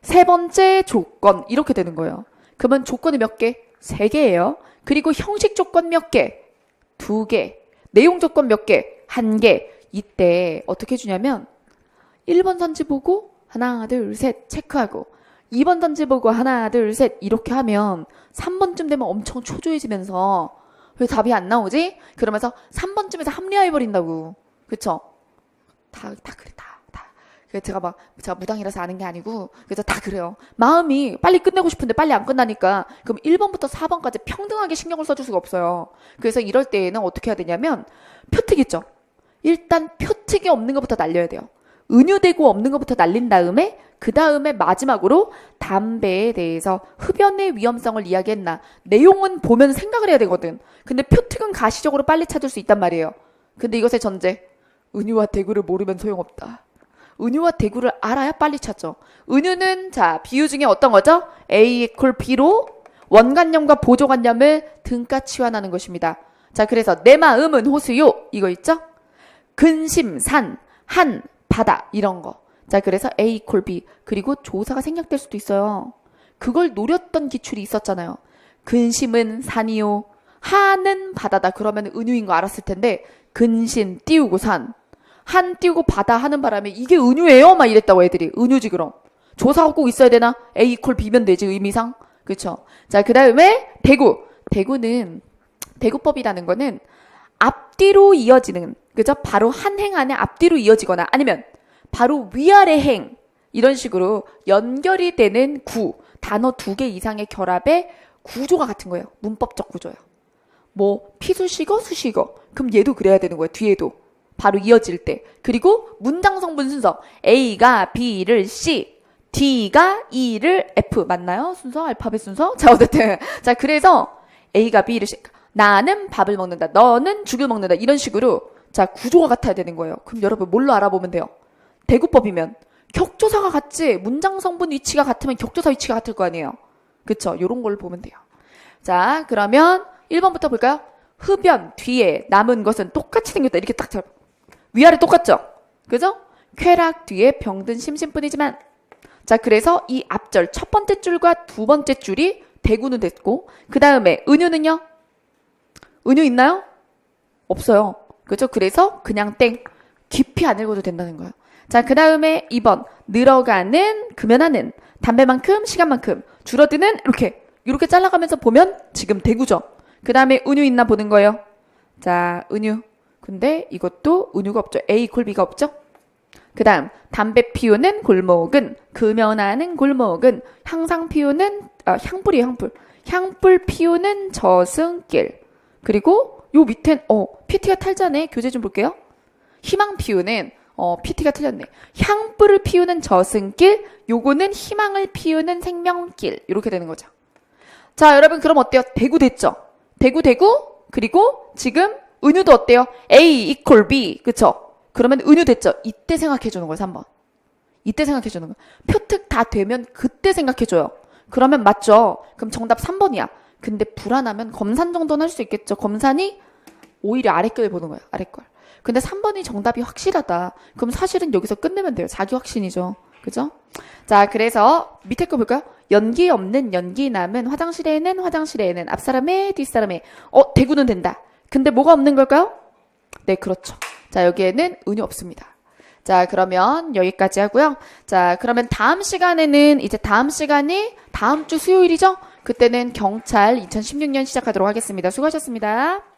세 번째 조건 이렇게 되는 거예요. 그러면 조건이 몇 개? 3개예요. 그리고 형식 조건 몇 개? 2개. 내용 조건 몇 개? 1개. 이때 어떻게 해주냐면 1번 선지 보고 하나 둘 셋 체크하고 2번 선지 보고 하나 둘 셋 이렇게 하면 3번쯤 되면 엄청 초조해지면서 왜 답이 안 나오지? 그러면서 3번쯤에서 합리화해버린다고. 그쵸? 다 그래 다. 제가 무당이라서 아는 게 아니고 그래서 다 그래요. 마음이 빨리 끝내고 싶은데 빨리 안 끝나니까 그럼 1번부터 4번까지 평등하게 신경을 써줄 수가 없어요. 그래서 이럴 때에는 어떻게 해야 되냐면 표특 있죠. 일단 표특이 없는 것부터 날려야 돼요. 은유되고 없는 것부터 날린 다음에 그 다음에 마지막으로 담배에 대해서 흡연의 위험성을 이야기했나. 내용은 보면 생각을 해야 되거든. 근데 표특은 가시적으로 빨리 찾을 수 있단 말이에요. 근데 이것의 전제 은유와 대구를 모르면 소용없다. 은유와 대구를 알아야 빨리 찾죠. 은유는 자 비유 중에 어떤 거죠? A equal B로 원관념과 보조관념을 등가 치환하는 것입니다. 자, 그래서 내 마음은 호수요 이거 있죠? 근심, 산, 한, 바다 이런 거. 자, 그래서 A equal B 그리고 조사가 생략될 수도 있어요. 그걸 노렸던 기출이 있었잖아요. 근심은 산이요 하는 바다다. 그러면 은유인 거 알았을 텐데 근심 띄우고 산 한 띄우고 바다 하는 바람에 이게 은유예요? 막 이랬다고 애들이. 은유지 그럼. 조사가 꼭 있어야 되나? A 이퀄 B면 되지 의미상. 그쵸? 자, 그 다음에 대구. 대구는 대구법이라는 거는 앞뒤로 이어지는, 그죠? 바로 한 행 안에 앞뒤로 이어지거나 아니면 바로 위아래 행 이런 식으로 연결이 되는 단어 2개 이상의 결합의 구조가 같은 거예요. 문법적 구조예요. 뭐 피수식어, 수식어. 그럼 얘도 그래야 되는 거예요. 뒤에도. 바로 이어질 때. 그리고 문장 성분 순서. A가 B를 C, D가 E를 F. 맞나요? 순서? 알파벳 순서? 자, 어쨌든. 자, 그래서 A가 B를 C. 나는 밥을 먹는다. 너는 죽을 먹는다. 이런 식으로 자, 구조가 같아야 되는 거예요. 그럼 여러분 뭘로 알아보면 돼요? 대구법이면 격조사가 같지. 문장 성분 위치가 같으면 격조사 위치가 같을 거 아니에요. 그쵸? 요런 걸 보면 돼요. 자, 그러면 1번부터 볼까요? 흡연 뒤에 남은 것은 똑같이 생겼다. 이렇게 딱 잡아. 위아래 똑같죠? 그죠? 쾌락 뒤에 병든 심신뿐이지만. 자, 그래서 이 앞절 첫 번째 줄과 두 번째 줄이 대구는 됐고, 그 다음에 은유는요? 은유 있나요? 없어요. 그죠? 그래서 그냥 땡. 깊이 안 읽어도 된다는 거예요. 자, 그 다음에 2번. 늘어가는, 금연하는, 담배만큼, 시간만큼, 줄어드는, 이렇게 잘라가면서 보면 지금 대구죠. 그 다음에 은유 있나 보는 거예요. 자, 은유. 근데 이것도 은유가 없죠. A 콜 B가 없죠. 그 다음 담배 피우는 골목은, 금연하는 골목은, 향상 피우는 향불이에요. 향불 피우는 저승길. 그리고 요 밑엔 PT가 탈자네. 교재 좀 볼게요. 희망 피우는 PT가 틀렸네. 향불을 피우는 저승길. 요거는 희망을 피우는 생명길. 이렇게 되는 거죠. 자, 여러분 그럼 어때요? 대구 됐죠? 대구. 그리고 지금 은유도 어때요? A 이퀄 B. 그쵸? 그러면 은유 됐죠? 이때 생각해주는 거예요. 3번. 이때 생각해주는 거예요. 표특 다 되면 그때 생각해줘요. 그러면 맞죠? 그럼 정답 3번이야. 근데 불안하면 검산 정도는 할 수 있겠죠. 검산이 오히려 아래 걸 보는 거예요. 아래 걸. 근데 3번이 정답이 확실하다. 그럼 사실은 여기서 끝내면 돼요. 자기 확신이죠. 그죠? 자, 그래서 밑에 거 볼까요? 연기 없는 연기남은 화장실에는 앞사람의 뒷사람의. 대구는 된다. 근데 뭐가 없는 걸까요? 네, 그렇죠. 자, 여기에는 은유 없습니다. 자, 그러면 여기까지 하고요. 자, 그러면 다음 시간에는 이제 다음 시간이 다음 주 수요일이죠? 그때는 경찰 2016년 시작하도록 하겠습니다. 수고하셨습니다.